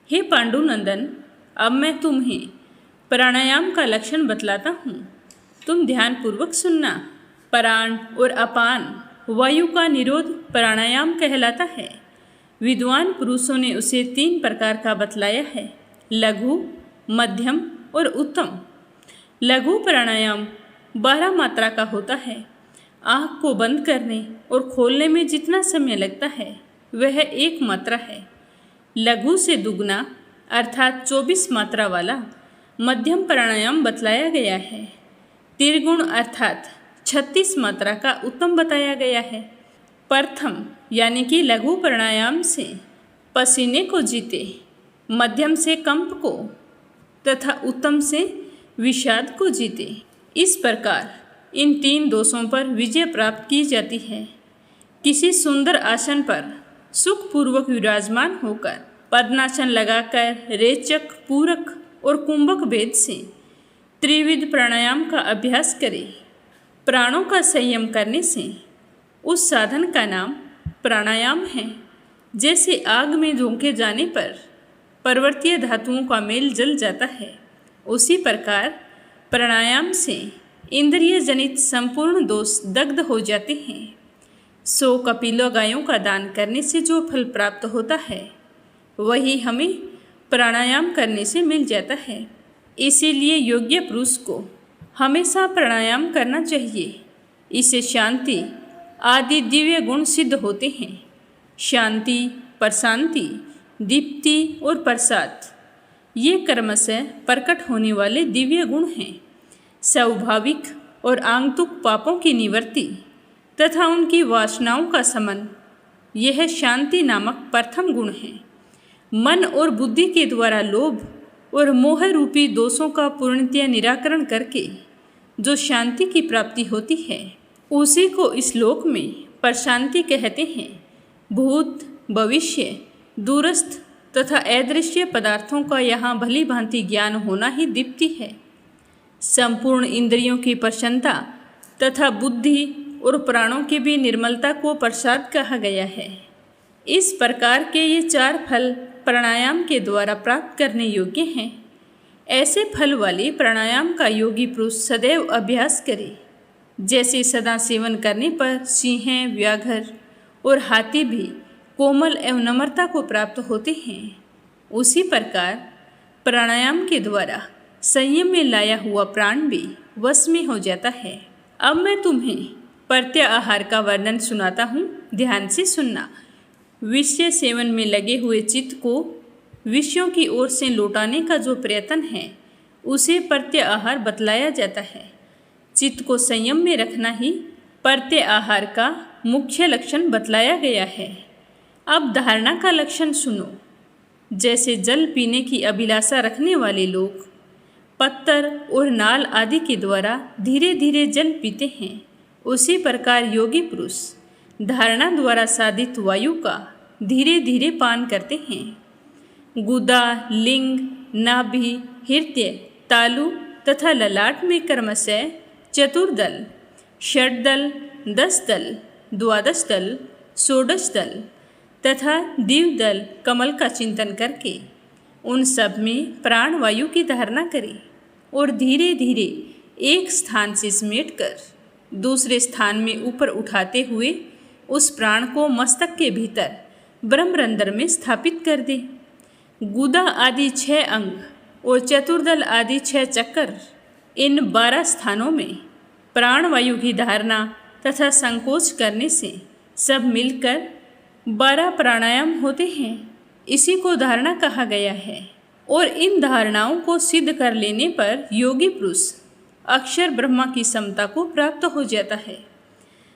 हे पांडुनंदन, अब मैं तुम्हें प्राणायाम का लक्षण बतलाता हूँ, तुम ध्यानपूर्वक सुनना। प्राण और अपान वायु का निरोध प्राणायाम कहलाता है। विद्वान पुरुषों ने उसे 3 प्रकार का बतलाया है, लघु, मध्यम और उत्तम। लघु प्राणायाम 12 मात्रा का होता है। आँख को बंद करने और खोलने में जितना समय लगता है, वह 1 मात्रा है। लघु से दुगना अर्थात 24 मात्रा वाला मध्यम प्राणायाम बतलाया गया है। त्रिगुण अर्थात 36 मात्रा का उत्तम बताया गया है। प्रथम यानी कि लघु प्राणायाम से पसीने को जीते, मध्यम से कंप को तथा उत्तम से विषाद को जीते। इस प्रकार इन 3 दोषों पर विजय प्राप्त की जाती है। किसी सुंदर आसन पर सुखपूर्वक विराजमान होकर पद्मासन लगाकर रेचक, पूरक और कुंभक भेद से त्रिविध प्राणायाम का अभ्यास करे। प्राणों का संयम करने से उस साधन का नाम प्राणायाम है। जैसे आग में झोंके जाने पर पर्वतीय धातुओं का मेल जल जाता है, उसी प्रकार प्राणायाम से इंद्रिय जनित संपूर्ण दोष दग्ध हो जाते हैं। 100 कपिला गायों का दान करने से जो फल प्राप्त होता है, वही हमें प्राणायाम करने से मिल जाता है। इसीलिए योग्य पुरुष को हमेशा प्राणायाम करना चाहिए। इससे शांति आदि दिव्य गुण सिद्ध होते हैं। शांति, प्रशांति, दीप्ति और प्रसाद ये कर्म से प्रकट होने वाले दिव्य गुण हैं। स्वाभाविक और आंतरिक पापों की निवृत्ति तथा उनकी वासनाओं का शमन, यह शांति नामक प्रथम गुण है। मन और बुद्धि के द्वारा लोभ और मोह रूपी दोषों का पूर्णतया निराकरण करके जो शांति की प्राप्ति होती है, उसी को इस लोक में प्रशांति कहते हैं। भूत, भविष्य, दूरस्थ तथा अदृश्य पदार्थों का यहाँ भली भांति ज्ञान होना ही दीप्ति है। संपूर्ण इंद्रियों की प्रसन्नता तथा बुद्धि और प्राणों की भी निर्मलता को प्रसाद कहा गया है। इस प्रकार के ये 4 फल प्राणायाम के द्वारा प्राप्त करने योग्य हैं। ऐसे फल वाले प्राणायाम का योगी पुरुष सदैव अभ्यास करे। जैसे सदा सेवन करने पर सिंह, व्याघ्र और हाथी भी कोमल एवं नम्रता को प्राप्त होते हैं, उसी प्रकार प्राणायाम के द्वारा संयम में लाया हुआ प्राण भी वश में हो जाता है। अब मैं तुम्हें प्रत्याहार का वर्णन सुनाता हूँ, ध्यान से सुनना। विषय सेवन में लगे हुए चित्त को विषयों की ओर से लौटाने का जो प्रयत्न है, उसे प्रत्याहार बतलाया जाता है। चित्त को संयम में रखना ही प्रत्याहार का मुख्य लक्षण बतलाया गया है। अब धारणा का लक्षण सुनो। जैसे जल पीने की अभिलाषा रखने वाले लोग पत्थर और नाल आदि के द्वारा धीरे धीरे जल पीते हैं, उसी प्रकार योगी पुरुष धारणा द्वारा साधित वायु का धीरे धीरे पान करते हैं। गुदा, लिंग, नाभि, हृदय, तालु तथा ललाट में क्रमशः चतुर्दल, षड्दल, 10 दल, 12 दल, 16 दल तथा द्विदल कमल का चिंतन करके उन सब में प्राण वायु की धारणा करें और धीरे धीरे एक स्थान से समेटकर दूसरे स्थान में ऊपर उठाते हुए उस प्राण को मस्तक के भीतर ब्रह्मरंध्र में स्थापित कर दे। गुदा आदि 6 अंग और चतुर्दल आदि 6 चक्कर, इन 12 स्थानों में प्राण वायु की धारणा तथा संकोच करने से सब मिलकर 12 प्राणायाम होते हैं। इसी को धारणा कहा गया है। और इन धारणाओं को सिद्ध कर लेने पर योगी पुरुष अक्षर ब्रह्मा की समता को प्राप्त हो जाता है।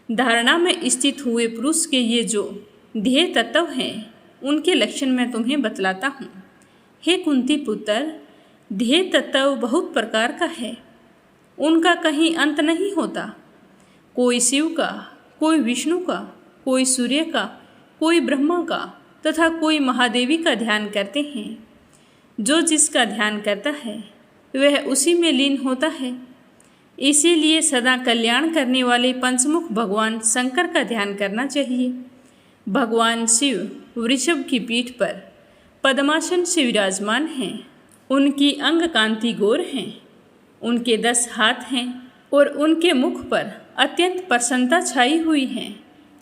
धारणा में स्थित हुए पुरुष के ये जो ध्येय तत्व हैं, उनके लक्षण मैं तुम्हें बतलाता हूँ। हे कुंती पुत्र, ध्येय तत्व बहुत प्रकार का है, उनका कहीं अंत नहीं होता। कोई शिव का, कोई विष्णु का, कोई सूर्य का, कोई ब्रह्मा का तथा कोई महादेवी का ध्यान करते हैं। जो जिसका ध्यान करता है वह उसी में लीन होता है। इसीलिए सदा कल्याण करने वाले पंचमुख भगवान शंकर का ध्यान करना चाहिए। भगवान शिव वृषभ की पीठ पर पद्मासन से विराजमान हैं। उनकी अंग कांति गोर हैं, उनके 10 हाथ हैं और उनके मुख पर अत्यंत प्रसन्नता छाई हुई है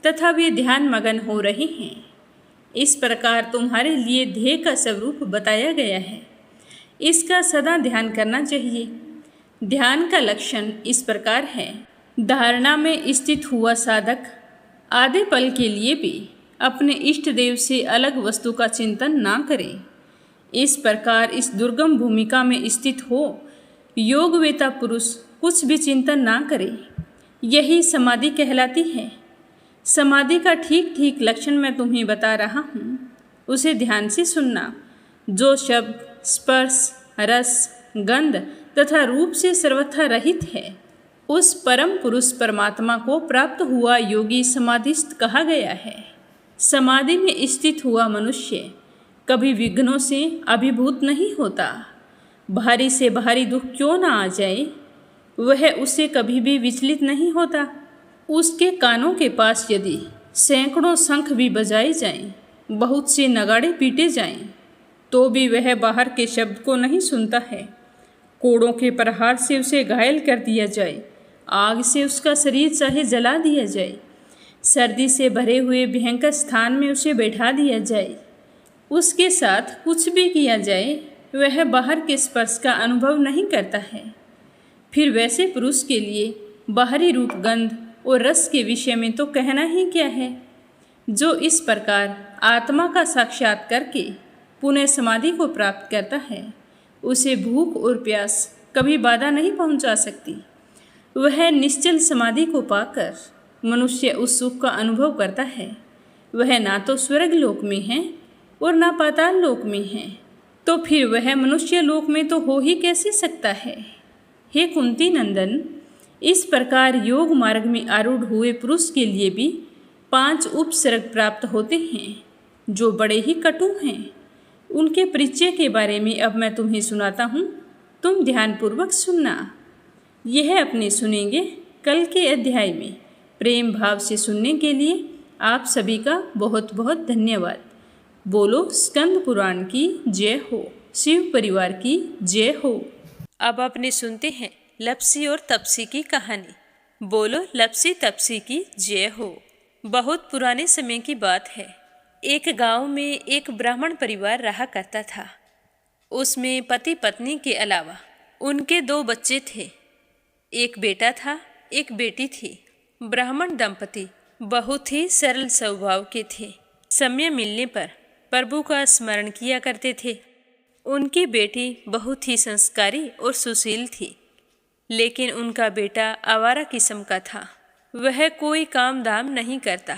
तथा वे ध्यान मगन हो रहे हैं। इस प्रकार तुम्हारे लिए ध्येय का स्वरूप बताया गया है, इसका सदा ध्यान करना चाहिए। ध्यान का लक्षण इस प्रकार है। धारणा में स्थित हुआ साधक आधे पल के लिए भी अपने इष्ट देव से अलग वस्तु का चिंतन ना करे। इस प्रकार इस दुर्गम भूमिका में स्थित हो योगवेता पुरुष कुछ भी चिंतन ना करे, यही समाधि कहलाती है। समाधि का ठीक ठीक लक्षण मैं तुम्हें बता रहा हूँ, उसे ध्यान से सुनना। जो शब्द, स्पर्श, रस, गंध तथा रूप से सर्वथा रहित है, उस परम पुरुष परमात्मा को प्राप्त हुआ योगी समाधिस्थ कहा गया है। समाधि में स्थित हुआ मनुष्य कभी विघ्नों से अभिभूत नहीं होता। भारी से भारी दुख क्यों ना आ जाए, वह उससे कभी भी विचलित नहीं होता। उसके कानों के पास यदि सैकड़ों शंख भी बजाए जाएं, बहुत से नगाड़े पीटे जाएं, तो भी वह बाहर के शब्द को नहीं सुनता है। कोड़ों के प्रहार से उसे घायल कर दिया जाए, आग से उसका शरीर चाहे जला दिया जाए, सर्दी से भरे हुए भयंकर स्थान में उसे बैठा दिया जाए, उसके साथ कुछ भी किया जाए, वह बाहर के स्पर्श का अनुभव नहीं करता है। फिर वैसे पुरुष के लिए बाहरी रूप, गंध और रस के विषय में तो कहना ही क्या है। जो इस प्रकार आत्मा का साक्षात करके पुनः समाधि को प्राप्त करता है, उसे भूख और प्यास कभी बाधा नहीं पहुंचा सकती। वह निश्चल समाधि को पाकर मनुष्य उस सुख का अनुभव करता है। वह ना तो स्वर्ग लोक में है और ना पाताल लोक में है, तो फिर वह मनुष्य लोक में तो हो ही कैसे सकता है। हे कुंती नंदन, इस प्रकार योग मार्ग में आरूढ़ हुए पुरुष के लिए भी 5 उपसर्ग प्राप्त होते हैं, जो बड़े ही कटु हैं। उनके परिचय के बारे में अब मैं तुम्हें सुनाता हूँ, तुम ध्यानपूर्वक सुनना। यह अपने सुनेंगे कल के अध्याय में। प्रेम भाव से सुनने के लिए आप सभी का बहुत बहुत धन्यवाद। बोलो स्कंद पुराण की जय हो, शिव परिवार की जय हो। अब अपने सुनते हैं लप्सी और तपसी की कहानी। बोलो लप्सी तपसी की जय हो। बहुत पुराने समय की बात है। एक गांव में एक ब्राह्मण परिवार रहा करता था। उसमें पति पत्नी के अलावा उनके 2 बच्चे थे। एक बेटा था, एक बेटी थी। ब्राह्मण दंपति बहुत ही सरल स्वभाव के थे। समय मिलने पर प्रभु का स्मरण किया करते थे। उनकी बेटी बहुत ही संस्कारी और सुशील थी, लेकिन उनका बेटा आवारा किस्म का था। वह कोई काम धाम नहीं करता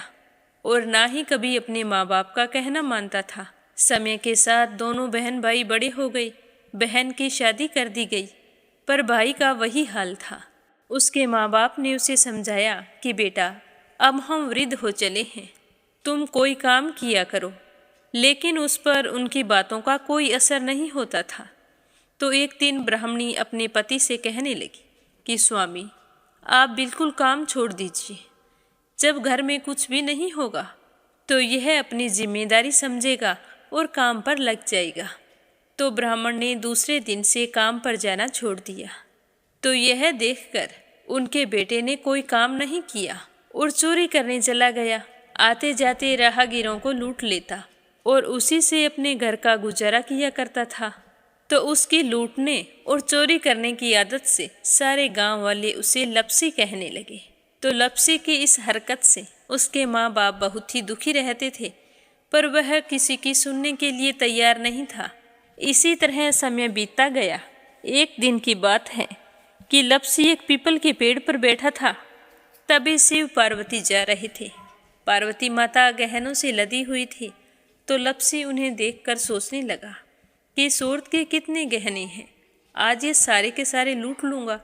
और ना ही कभी अपने माँ बाप का कहना मानता था। समय के साथ दोनों बहन भाई बड़े हो गए। बहन की शादी कर दी गई, पर भाई का वही हाल था। उसके माँ बाप ने उसे समझाया कि बेटा, अब हम वृद्ध हो चले हैं, तुम कोई काम किया करो, लेकिन उस पर उनकी बातों का कोई असर नहीं होता था। तो एक दिन ब्राह्मणी अपने पति से कहने लगी कि स्वामी, आप बिल्कुल काम छोड़ दीजिए। जब घर में कुछ भी नहीं होगा तो यह अपनी जिम्मेदारी समझेगा और काम पर लग जाएगा। तो ब्राह्मण ने दूसरे दिन से काम पर जाना छोड़ दिया। तो यह देखकर उनके बेटे ने कोई काम नहीं किया और चोरी करने चला गया। आते जाते राहगीरों को लूट लेता और उसी से अपने घर का गुजारा किया करता था। तो उसकी लूटने और चोरी करने की आदत से सारे गांव वाले उसे लप्सी कहने लगे। तो लप्सी की इस हरकत से उसके माँ बाप बहुत ही दुखी रहते थे, पर वह किसी की सुनने के लिए तैयार नहीं था। इसी तरह समय बीतता गया। एक दिन की बात है कि लप्सी एक पीपल के पेड़ पर बैठा था। तभी शिव पार्वती जा रहे थे। पार्वती माता गहनों से लदी हुई थी। तो लप्सी उन्हें देखकर सोचने लगा कि सूरत के कितने गहने हैं, आज ये सारे के सारे लूट लूँगा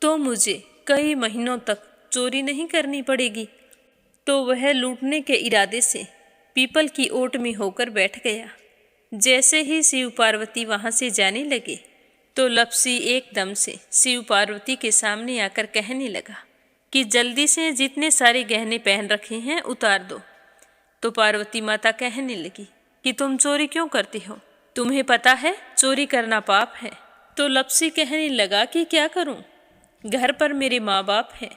तो मुझे कई महीनों तक चोरी नहीं करनी पड़ेगी। तो वह लूटने के इरादे से पीपल की ओट में होकर बैठ गया। जैसे ही शिव पार्वती वहाँ से जाने लगे तो लप्सी एकदम से शिव पार्वती के सामने आकर कहने लगा कि जल्दी से जितने सारे गहने पहन रखे हैं उतार दो। तो पार्वती माता कहने लगी कि तुम चोरी क्यों करती हो, तुम्हें पता है चोरी करना पाप है। तो लप्सी कहने लगा कि क्या करूं, घर पर मेरे माँ बाप हैं,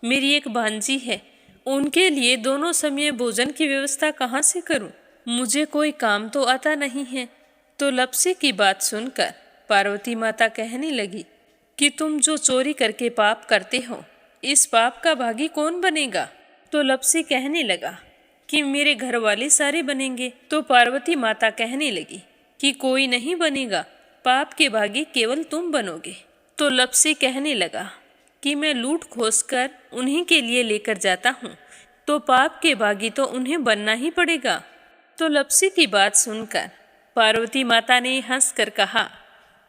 मेरी एक भांजी है, उनके लिए दोनों समय भोजन की व्यवस्था कहाँ से करूं, मुझे कोई काम तो आता नहीं है। तो लप्सी की बात सुनकर पार्वती माता कहने लगी कि तुम जो चोरी करके पाप करते हो, इस पाप का भागी कौन बनेगा। तो लप्सी कहने लगा कि मेरे घर वाले सारे बनेंगे। तो पार्वती माता कहने लगी कि कोई नहीं बनेगा, पाप के भागी केवल तुम बनोगे। तो लप्सी कहने लगा कि मैं लूट खोस कर उन्हीं के लिए लेकर जाता हूँ, तो पाप के भागी तो उन्हें बनना ही पड़ेगा। तो लप्सी की बात सुनकर पार्वती माता ने हंसकर कहा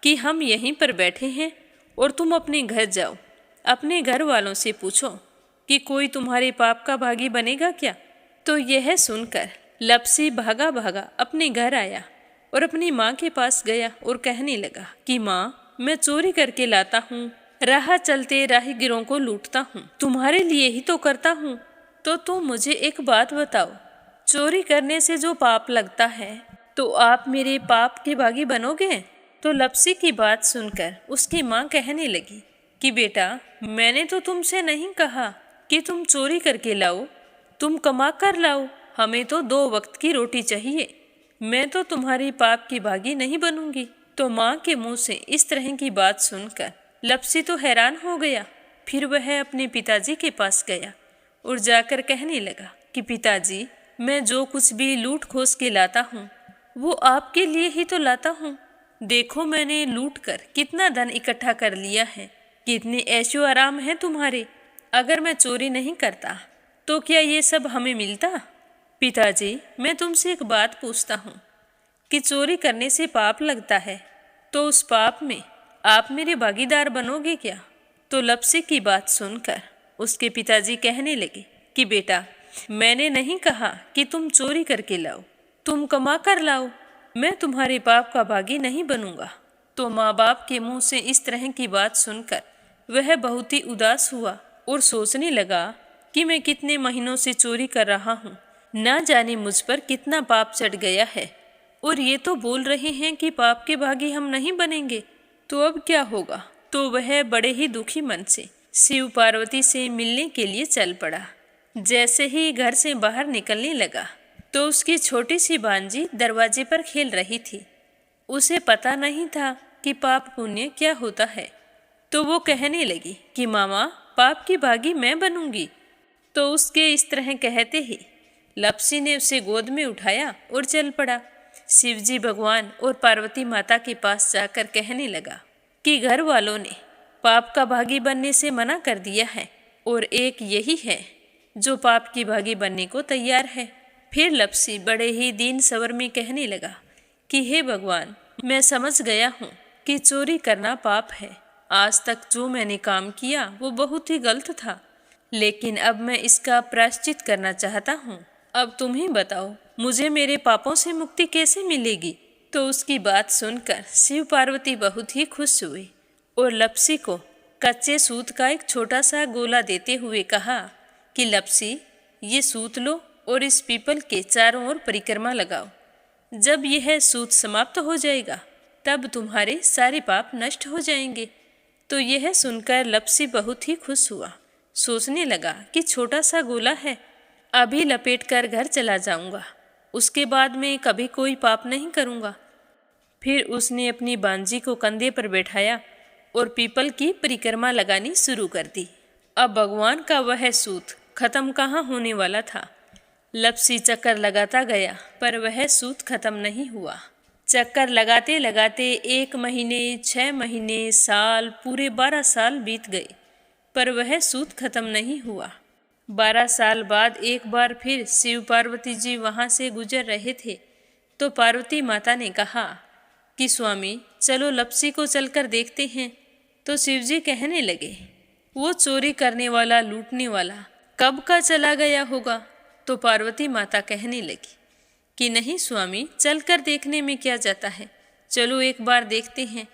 कि हम यहीं पर बैठे हैं और तुम अपने घर जाओ, अपने घर वालों से पूछो कि कोई तुम्हारे पाप का भागी बनेगा क्या। तो यह सुनकर लप्सी भागा भागा अपने घर आया। और अपनी माँ के पास गया और कहने लगा कि माँ, मैं चोरी करके लाता हूँ, राह चलते राहगीरों को लूटता हूँ, तुम्हारे लिए ही तो करता हूँ। तो तुम मुझे एक बात बताओ, चोरी करने से जो पाप लगता है, तो आप मेरे पाप के भागी बनोगे? तो लप्सी की बात सुनकर उसकी माँ कहने लगी कि बेटा, मैंने तो तुमसे नहीं कहा कि तुम चोरी करके लाओ, तुम कमा कर लाओ, हमें तो 2 वक्त की रोटी चाहिए, मैं तो तुम्हारी पाप की भागी नहीं बनूंगी। तो माँ के मुंह से इस तरह की बात सुनकर लप्सी तो हैरान हो गया। फिर वह अपने पिताजी के पास गया और जाकर कहने लगा कि पिताजी, मैं जो कुछ भी लूट खोस के लाता हूँ वो आपके लिए ही तो लाता हूँ। देखो, मैंने लूट कर कितना धन इकट्ठा कर लिया है, कितने ऐशो आराम हैं तुम्हारे। अगर मैं चोरी नहीं करता तो क्या ये सब हमें मिलता? पिताजी, मैं तुमसे एक बात पूछता हूँ कि चोरी करने से पाप लगता है, तो उस पाप में आप मेरे भागीदार बनोगे क्या? तो लप्सी की बात सुनकर उसके पिताजी कहने लगे कि बेटा, मैंने नहीं कहा कि तुम चोरी करके लाओ, तुम कमा कर लाओ, मैं तुम्हारे पाप का भागी नहीं बनूंगा। तो माँ बाप के मुंह से इस तरह की बात सुनकर वह बहुत ही उदास हुआ और सोचने लगा कि मैं कितने महीनों से चोरी कर रहा हूँ, ना जाने मुझ पर कितना पाप चढ़ गया है, और ये तो बोल रहे हैं कि पाप के भागी हम नहीं बनेंगे, तो अब क्या होगा? तो वह बड़े ही दुखी मन से शिव पार्वती से मिलने के लिए चल पड़ा। जैसे ही घर से बाहर निकलने लगा तो उसकी छोटी सी भांजी दरवाजे पर खेल रही थी। उसे पता नहीं था कि पाप पुण्य क्या होता है, तो वो कहने लगी कि मामा, पाप की भागी मैं बनूंगी। तो उसके इस तरह कहते ही लप्सी ने उसे गोद में उठाया और चल पड़ा। शिवजी भगवान और पार्वती माता के पास जाकर कहने लगा कि घर वालों ने पाप का भागी बनने से मना कर दिया है और एक यही है जो पाप की भागी बनने को तैयार है। फिर लप्सी बड़े ही दीन स्वर में कहने लगा कि हे भगवान, मैं समझ गया हूँ कि चोरी करना पाप है। आज तक जो मैंने काम किया वो बहुत ही गलत था, लेकिन अब मैं इसका प्रायश्चित करना चाहता हूँ। अब तुम ही बताओ, मुझे मेरे पापों से मुक्ति कैसे मिलेगी? तो उसकी बात सुनकर शिव पार्वती बहुत ही खुश हुए और लप्सी को कच्चे सूत का एक छोटा सा गोला देते हुए कहा कि लप्सी, ये सूत लो और इस पीपल के चारों ओर परिक्रमा लगाओ। जब यह सूत समाप्त हो जाएगा तब तुम्हारे सारे पाप नष्ट हो जाएंगे। तो यह सुनकर लप्सी बहुत ही खुश हुआ। सोचने लगा कि छोटा सा गोला है, अभी लपेट कर घर चला जाऊंगा, उसके बाद में कभी कोई पाप नहीं करूंगा। फिर उसने अपनी बांजी को कंधे पर बैठाया और पीपल की परिक्रमा लगानी शुरू कर दी। अब भगवान का वह सूत खत्म कहाँ होने वाला था। लप्सी चक्कर लगाता गया पर वह सूत खत्म नहीं हुआ। चक्कर लगाते लगाते 1 महीने, 6 महीने, साल, पूरे 12 साल बीत गए पर वह सूत खत्म नहीं हुआ। 12 साल बाद एक बार फिर शिव पार्वती जी वहाँ से गुजर रहे थे तो पार्वती माता ने कहा कि स्वामी, चलो लप्सी को चलकर देखते हैं। तो शिवजी कहने लगे, वो चोरी करने वाला, लूटने वाला कब का चला गया होगा? तो पार्वती माता कहने लगी कि नहीं स्वामी, चलकर देखने में क्या जाता है, चलो एक बार देखते हैं।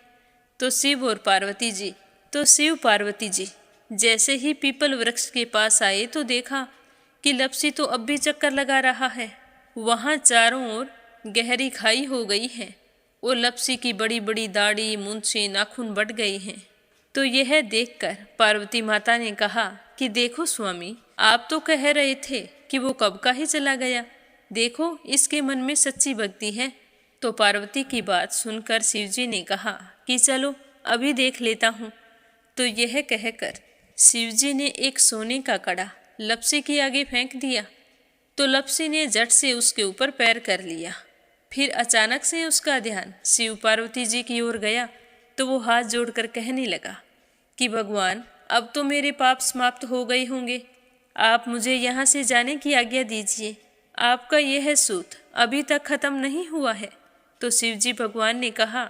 तो शिव पार्वती जी जैसे ही पीपल वृक्ष के पास आए तो देखा कि लप्सी तो अब भी चक्कर लगा रहा है। वहाँ चारों ओर गहरी खाई हो गई है और लप्सी की बड़ी बड़ी दाढ़ी, मूंछें, नाखून बढ़ गए हैं। तो यह देखकर पार्वती माता ने कहा कि देखो स्वामी, आप तो कह रहे थे कि वो कब का ही चला गया, देखो इसके मन में सच्ची भक्ति है। तो पार्वती की बात सुनकर शिवजी ने कहा कि चलो अभी देख लेता हूँ। तो यह कहकर शिवजी ने एक सोने का कड़ा लप्सी के आगे फेंक दिया। तो लप्सी ने झट से उसके ऊपर पैर कर लिया। फिर अचानक से उसका ध्यान शिव पार्वती जी की ओर गया तो वो हाथ जोड़कर कहने लगा कि भगवान, अब तो मेरे पाप समाप्त हो गए होंगे, आप मुझे यहाँ से जाने की आज्ञा दीजिए। आपका यह सूत अभी तक खत्म नहीं हुआ है। तो शिवजी भगवान ने कहा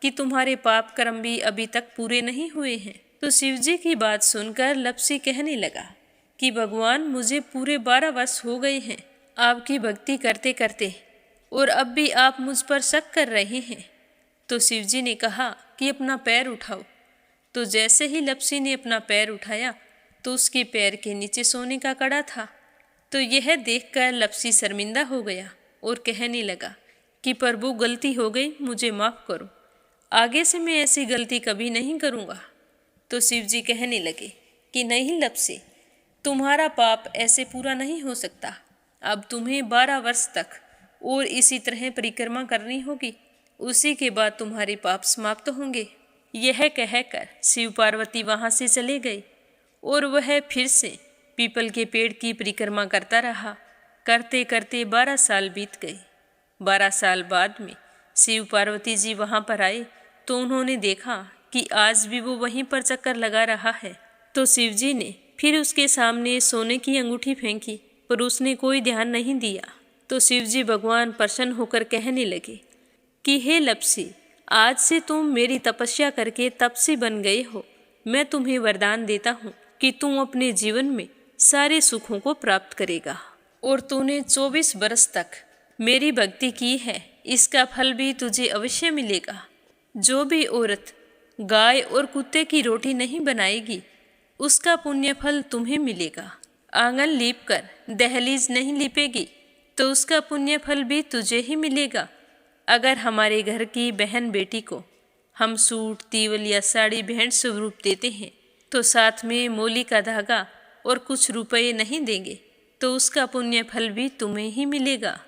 कि तुम्हारे पाप कर्म भी अभी तक पूरे नहीं हुए हैं। तो शिवजी की बात सुनकर लप्सी कहने लगा कि भगवान, मुझे पूरे 12 वर्ष हो गए हैं आपकी भक्ति करते करते, और अब भी आप मुझ पर शक कर रहे हैं। तो शिवजी ने कहा कि अपना पैर उठाओ। तो जैसे ही लपसी ने अपना पैर उठाया तो उसके पैर के नीचे सोने का कड़ा था। तो यह देखकर लपसी शर्मिंदा हो गया और कहने लगा कि प्रभु, गलती हो गई, मुझे माफ़ करो, आगे से मैं ऐसी गलती कभी नहीं करूँगा। तो शिवजी कहने लगे कि नहीं लपसी, तुम्हारा पाप ऐसे पूरा नहीं हो सकता। अब तुम्हें 12 वर्ष तक और इसी तरह परिक्रमा करनी होगी, उसी के बाद तुम्हारे पाप समाप्त होंगे। यह कहकर शिव पार्वती वहाँ से चले गए और वह फिर से पीपल के पेड़ की परिक्रमा करता रहा। करते करते 12 साल बीत गए। 12 साल बाद में शिव पार्वती जी वहाँ पर आए तो उन्होंने देखा कि आज भी वो वहीं पर चक्कर लगा रहा है। तो शिव जी ने फिर उसके सामने सोने की अंगूठी फेंकी, पर उसने कोई ध्यान नहीं दिया। तो शिव जी भगवान प्रसन्न होकर कहने लगे कि हे लपसी, आज से तुम मेरी तपस्या करके तपसी बन गए हो। मैं तुम्हें वरदान देता हूँ कि तुम अपने जीवन में सारे सुखों को प्राप्त करेगा। और तूने 24 बरस तक मेरी भक्ति की है, इसका फल भी तुझे अवश्य मिलेगा। जो भी औरत गाय और कुत्ते की रोटी नहीं बनाएगी, उसका पुण्य फल तुम्हें मिलेगा। आंगन लीप कर दहलीज नहीं लीपेगी, तो उसका पुण्य फल भी तुझे ही मिलेगा। अगर हमारे घर की बहन बेटी को हम सूट, तीवल या साड़ी भेंट स्वरूप देते हैं, तो साथ में मोली का धागा और कुछ रुपये नहीं देंगे, तो उसका पुण्य फल भी तुम्हें ही मिलेगा।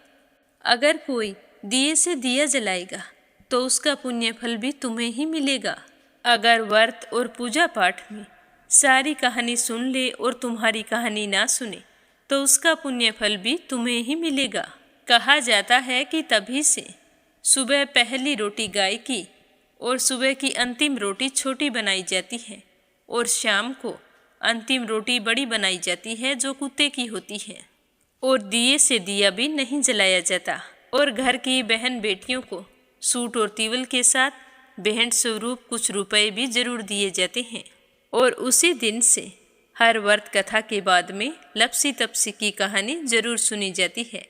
अगर कोई दिए से दिया जलाएगा, तो उसका पुण्य फल भी तुम्हें ही मिलेगा। अगर व्रत और पूजा पाठ में सारी कहानी सुन ले और तुम्हारी कहानी ना सुने, तो उसका पुण्य फल भी तुम्हें ही मिलेगा। कहा जाता है कि तभी से सुबह पहली रोटी गाय की और सुबह की अंतिम रोटी छोटी बनाई जाती है, और शाम को अंतिम रोटी बड़ी बनाई जाती है जो कुत्ते की होती है। और दिए से दिया भी नहीं जलाया जाता। और घर की बहन बेटियों को सूट और तीवल के साथ भेंट स्वरूप कुछ रुपए भी जरूर दिए जाते हैं। और उसी दिन से हर व्रत कथा के बाद में लपसी तपसी की कहानी जरूर सुनी जाती है।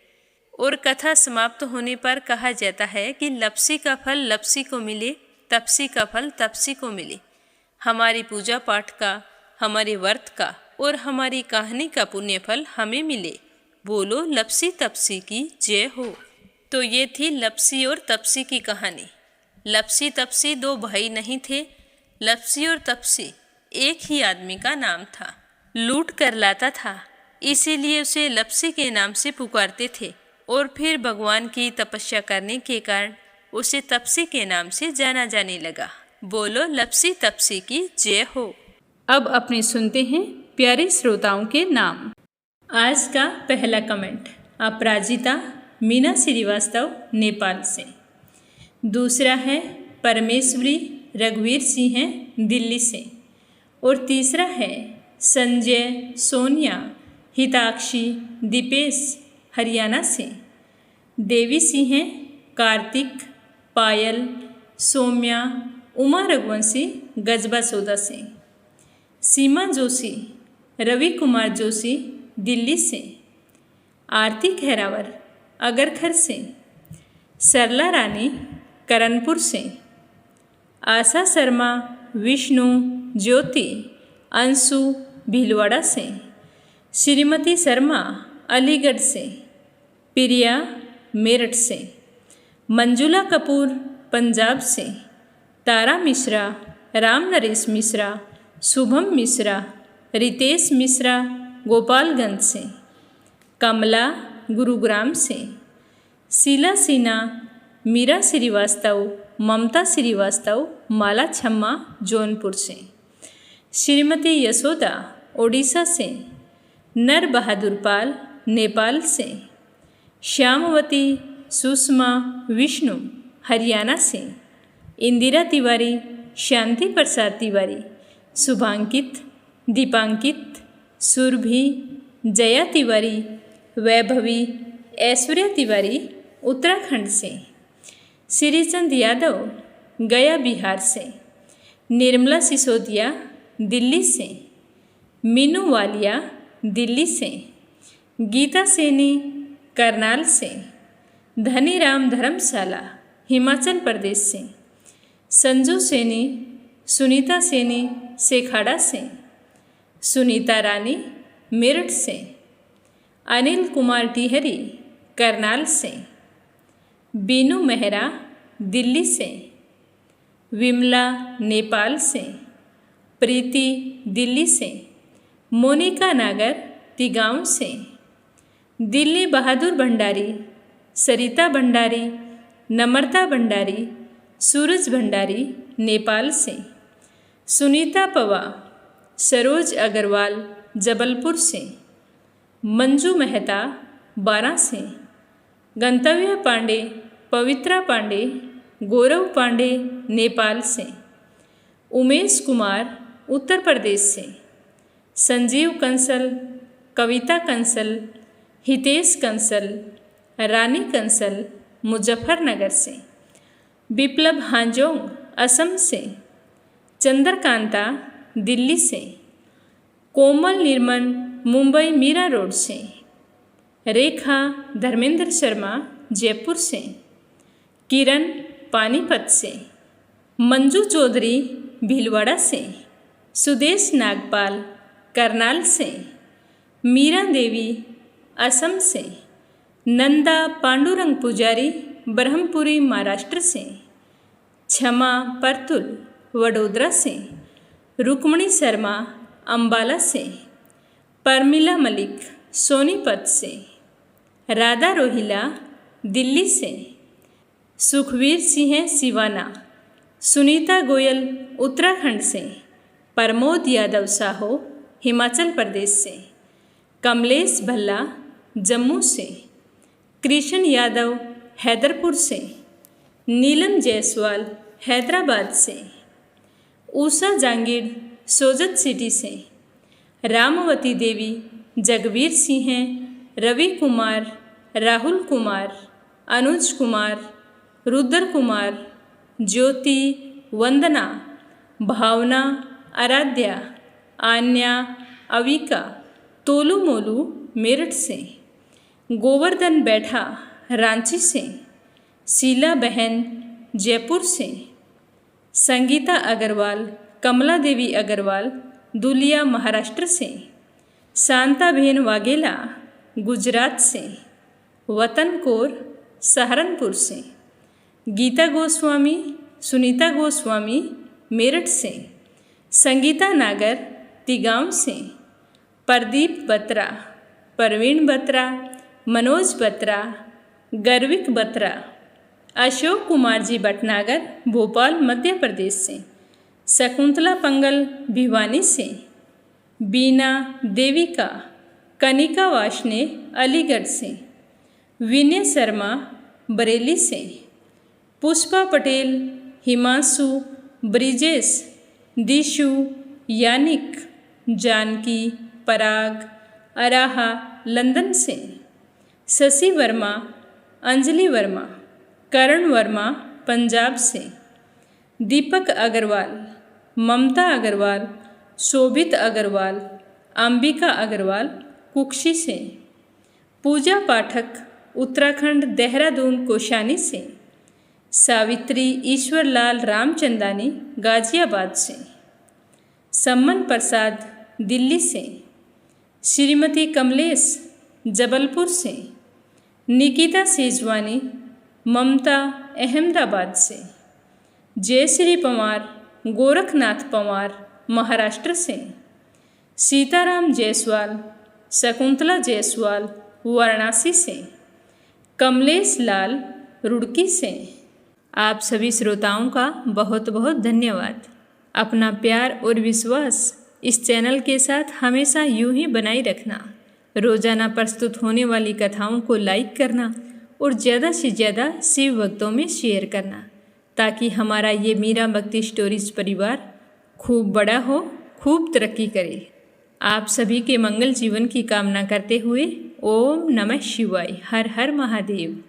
और कथा समाप्त होने पर कहा जाता है कि लपसी का फल लपसी को मिले, तपसी का फल तपसी को मिले। हमारी पूजा पाठ का, हमारे व्रत का और हमारी कहानी का पुण्य फल हमें मिले। बोलो लपसी तपसी की जय हो। तो ये थी लपसी और तपसी की कहानी। लपसी तपसी 2 भाई नहीं थे। लपसी और तपसी एक ही आदमी का नाम था। लूट कर लाता था, इसीलिए उसे लपसी के नाम से पुकारते थे। और फिर भगवान की तपस्या करने के कारण उसे तपसी के नाम से जाना जाने लगा। बोलो लपसी तपसी की जय हो। अब अपने सुनते हैं प्यारे श्रोताओं के नाम। आज का पहला कमेंट अपराजिता मीना श्रीवास्तव नेपाल से। दूसरा है परमेश्वरी रघुवीर सिंह हैं दिल्ली से। और तीसरा है संजय, सोनिया, हिताक्षी, दीपेश हरियाणा से। देवी सिंह हैं कार्तिक, पायल, सौम्या, उमा रघुवंशी गजबा सौदा से। सीमा जोशी, रवि कुमार जोशी दिल्ली से। आरती खैरावर अगरखर से। सरला रानी करणपुर से। आशा शर्मा, विष्णु, ज्योति, अंशु भीलवाड़ा से। श्रीमती शर्मा अलीगढ़ से। प्रिया मेरठ से। मंजुला कपूर पंजाब से। तारा मिश्रा, राम नरेश मिश्रा, शुभम मिश्रा, रितेश मिश्रा गोपालगंज से। कमला गुरुग्राम से। शीला सिन्हा, मीरा श्रीवास्तव, ममता श्रीवास्तव माला छम्मा जौनपुर से। श्रीमती यशोदा ओडिशा से। नर बहादुर पाल नेपाल से। श्यामवती सुषमा विष्णु हरियाणा से। इंदिरा तिवारी, शांति प्रसाद तिवारी, शुभांकित, दीपांकित, सुरभि, जया तिवारी, वैभवी, ऐश्वर्या तिवारी उत्तराखंड से। श्रीचंद यादव गया बिहार से। निर्मला सिसोदिया दिल्ली से। मीनू वालिया दिल्ली से। गीता सैनी करनाल से। धनीराम धर्मशाला हिमाचल प्रदेश से, संजू सैनी सुनीता सैनी सेखाड़ा से, सुनीता रानी मेरठ से, अनिल कुमार टिहरी करनाल से, बीनू मेहरा दिल्ली से, विमला नेपाल से, प्रीति दिल्ली से, मोनिका नागर तिगांव से, दिल्ली बहादुर भंडारी, सरिता भंडारी, नम्रता भंडारी, सूरज भंडारी नेपाल से, सुनीता पवा, सरोज अग्रवाल जबलपुर से, मंजू मेहता बारां से, गंतव्य पांडे पवित्रा पांडे गौरव पांडे नेपाल से, उमेश कुमार उत्तर प्रदेश से, संजीव कंसल, कविता कंसल, हितेश कंसल, रानी कंसल मुजफ्फरनगर से, विप्लव हांजोंग असम से, चंद्रकांता दिल्ली से, कोमल निर्मल मुंबई मीरा रोड से, रेखा धर्मेंद्र शर्मा जयपुर से, किरण पानीपत से, मंजू चौधरी भीलवाड़ा से, सुदेश नागपाल करनाल से, मीरा देवी असम से, नंदा पांडुरंग पुजारी ब्रह्मपुरी महाराष्ट्र से, क्षमा परतुल वडोदरा से, रुक्मणी शर्मा अंबाला से, परमिला मलिक सोनीपत से, राधा रोहिला दिल्ली से, सुखवीर सिंह सिवाना, सुनीता गोयल उत्तराखंड से, प्रमोद यादव साहो हिमाचल प्रदेश से, कमलेश भल्ला जम्मू से, कृष्ण यादव हैदरपुर से, नीलम जायसवाल हैदराबाद से, उषा जांगीर सोजत सिटी से, रामवती देवी जगवीर सिंह, रवि कुमार, राहुल कुमार, अनुज कुमार, रुद्र कुमार, ज्योति, वंदना, भावना, आराध्या, आन्या, अविका, तोलू मोलू मेरठ से, गोवर्धन बैठा रांची से, शीला बहन जयपुर से, संगीता अग्रवाल, कमला देवी अग्रवाल दुलिया महाराष्ट्र से, शांता बहन वाघेला गुजरात से, वतन कौर सहारनपुर से, गीता गोस्वामी, सुनीता गोस्वामी मेरठ से, संगीता नागर तिगांव से, प्रदीप बत्रा, परवीन बत्रा, मनोज बत्रा, गर्विक बत्रा, अशोक कुमार जी भटनागर भोपाल मध्य प्रदेश से, शकुंतला पंगल भिवानी से, बीना देविका, कनिका वाशने अलीगढ़ से, विनय शर्मा बरेली से, पुष्पा पटेल, हिमांशु, ब्रिजेश, दिशु, यानिक, जानकी, पराग, अराहा लंदन से, शशि वर्मा, अंजलि वर्मा, करण वर्मा पंजाब से, दीपक अग्रवाल, ममता अग्रवाल, शोभित अग्रवाल, अंबिका अग्रवाल कुक्षी से, पूजा पाठक उत्तराखंड देहरादून कोशानी से, सावित्री ईश्वरलाल रामचंदानी गाजियाबाद से, सम्मन प्रसाद दिल्ली से, श्रीमती कमलेश जबलपुर से, निकिता सेजवानी, ममता अहमदाबाद से, जयश्री पवार, गोरखनाथ पवार महाराष्ट्र से, सीताराम जायसवाल, शकुंतला जायसवाल वाराणसी से, कमलेश लाल रुड़की से। आप सभी श्रोताओं का बहुत बहुत धन्यवाद। अपना प्यार और विश्वास इस चैनल के साथ हमेशा यूं ही बनाए रखना। रोजाना प्रस्तुत होने वाली कथाओं को लाइक करना और ज़्यादा से ज़्यादा शिव भक्तों में शेयर करना, ताकि हमारा ये मीरा भक्ति स्टोरीज परिवार खूब बड़ा हो, खूब तरक्की करे। आप सभी के मंगल जीवन की कामना करते हुए ओम नमः शिवाय, हर हर महादेव।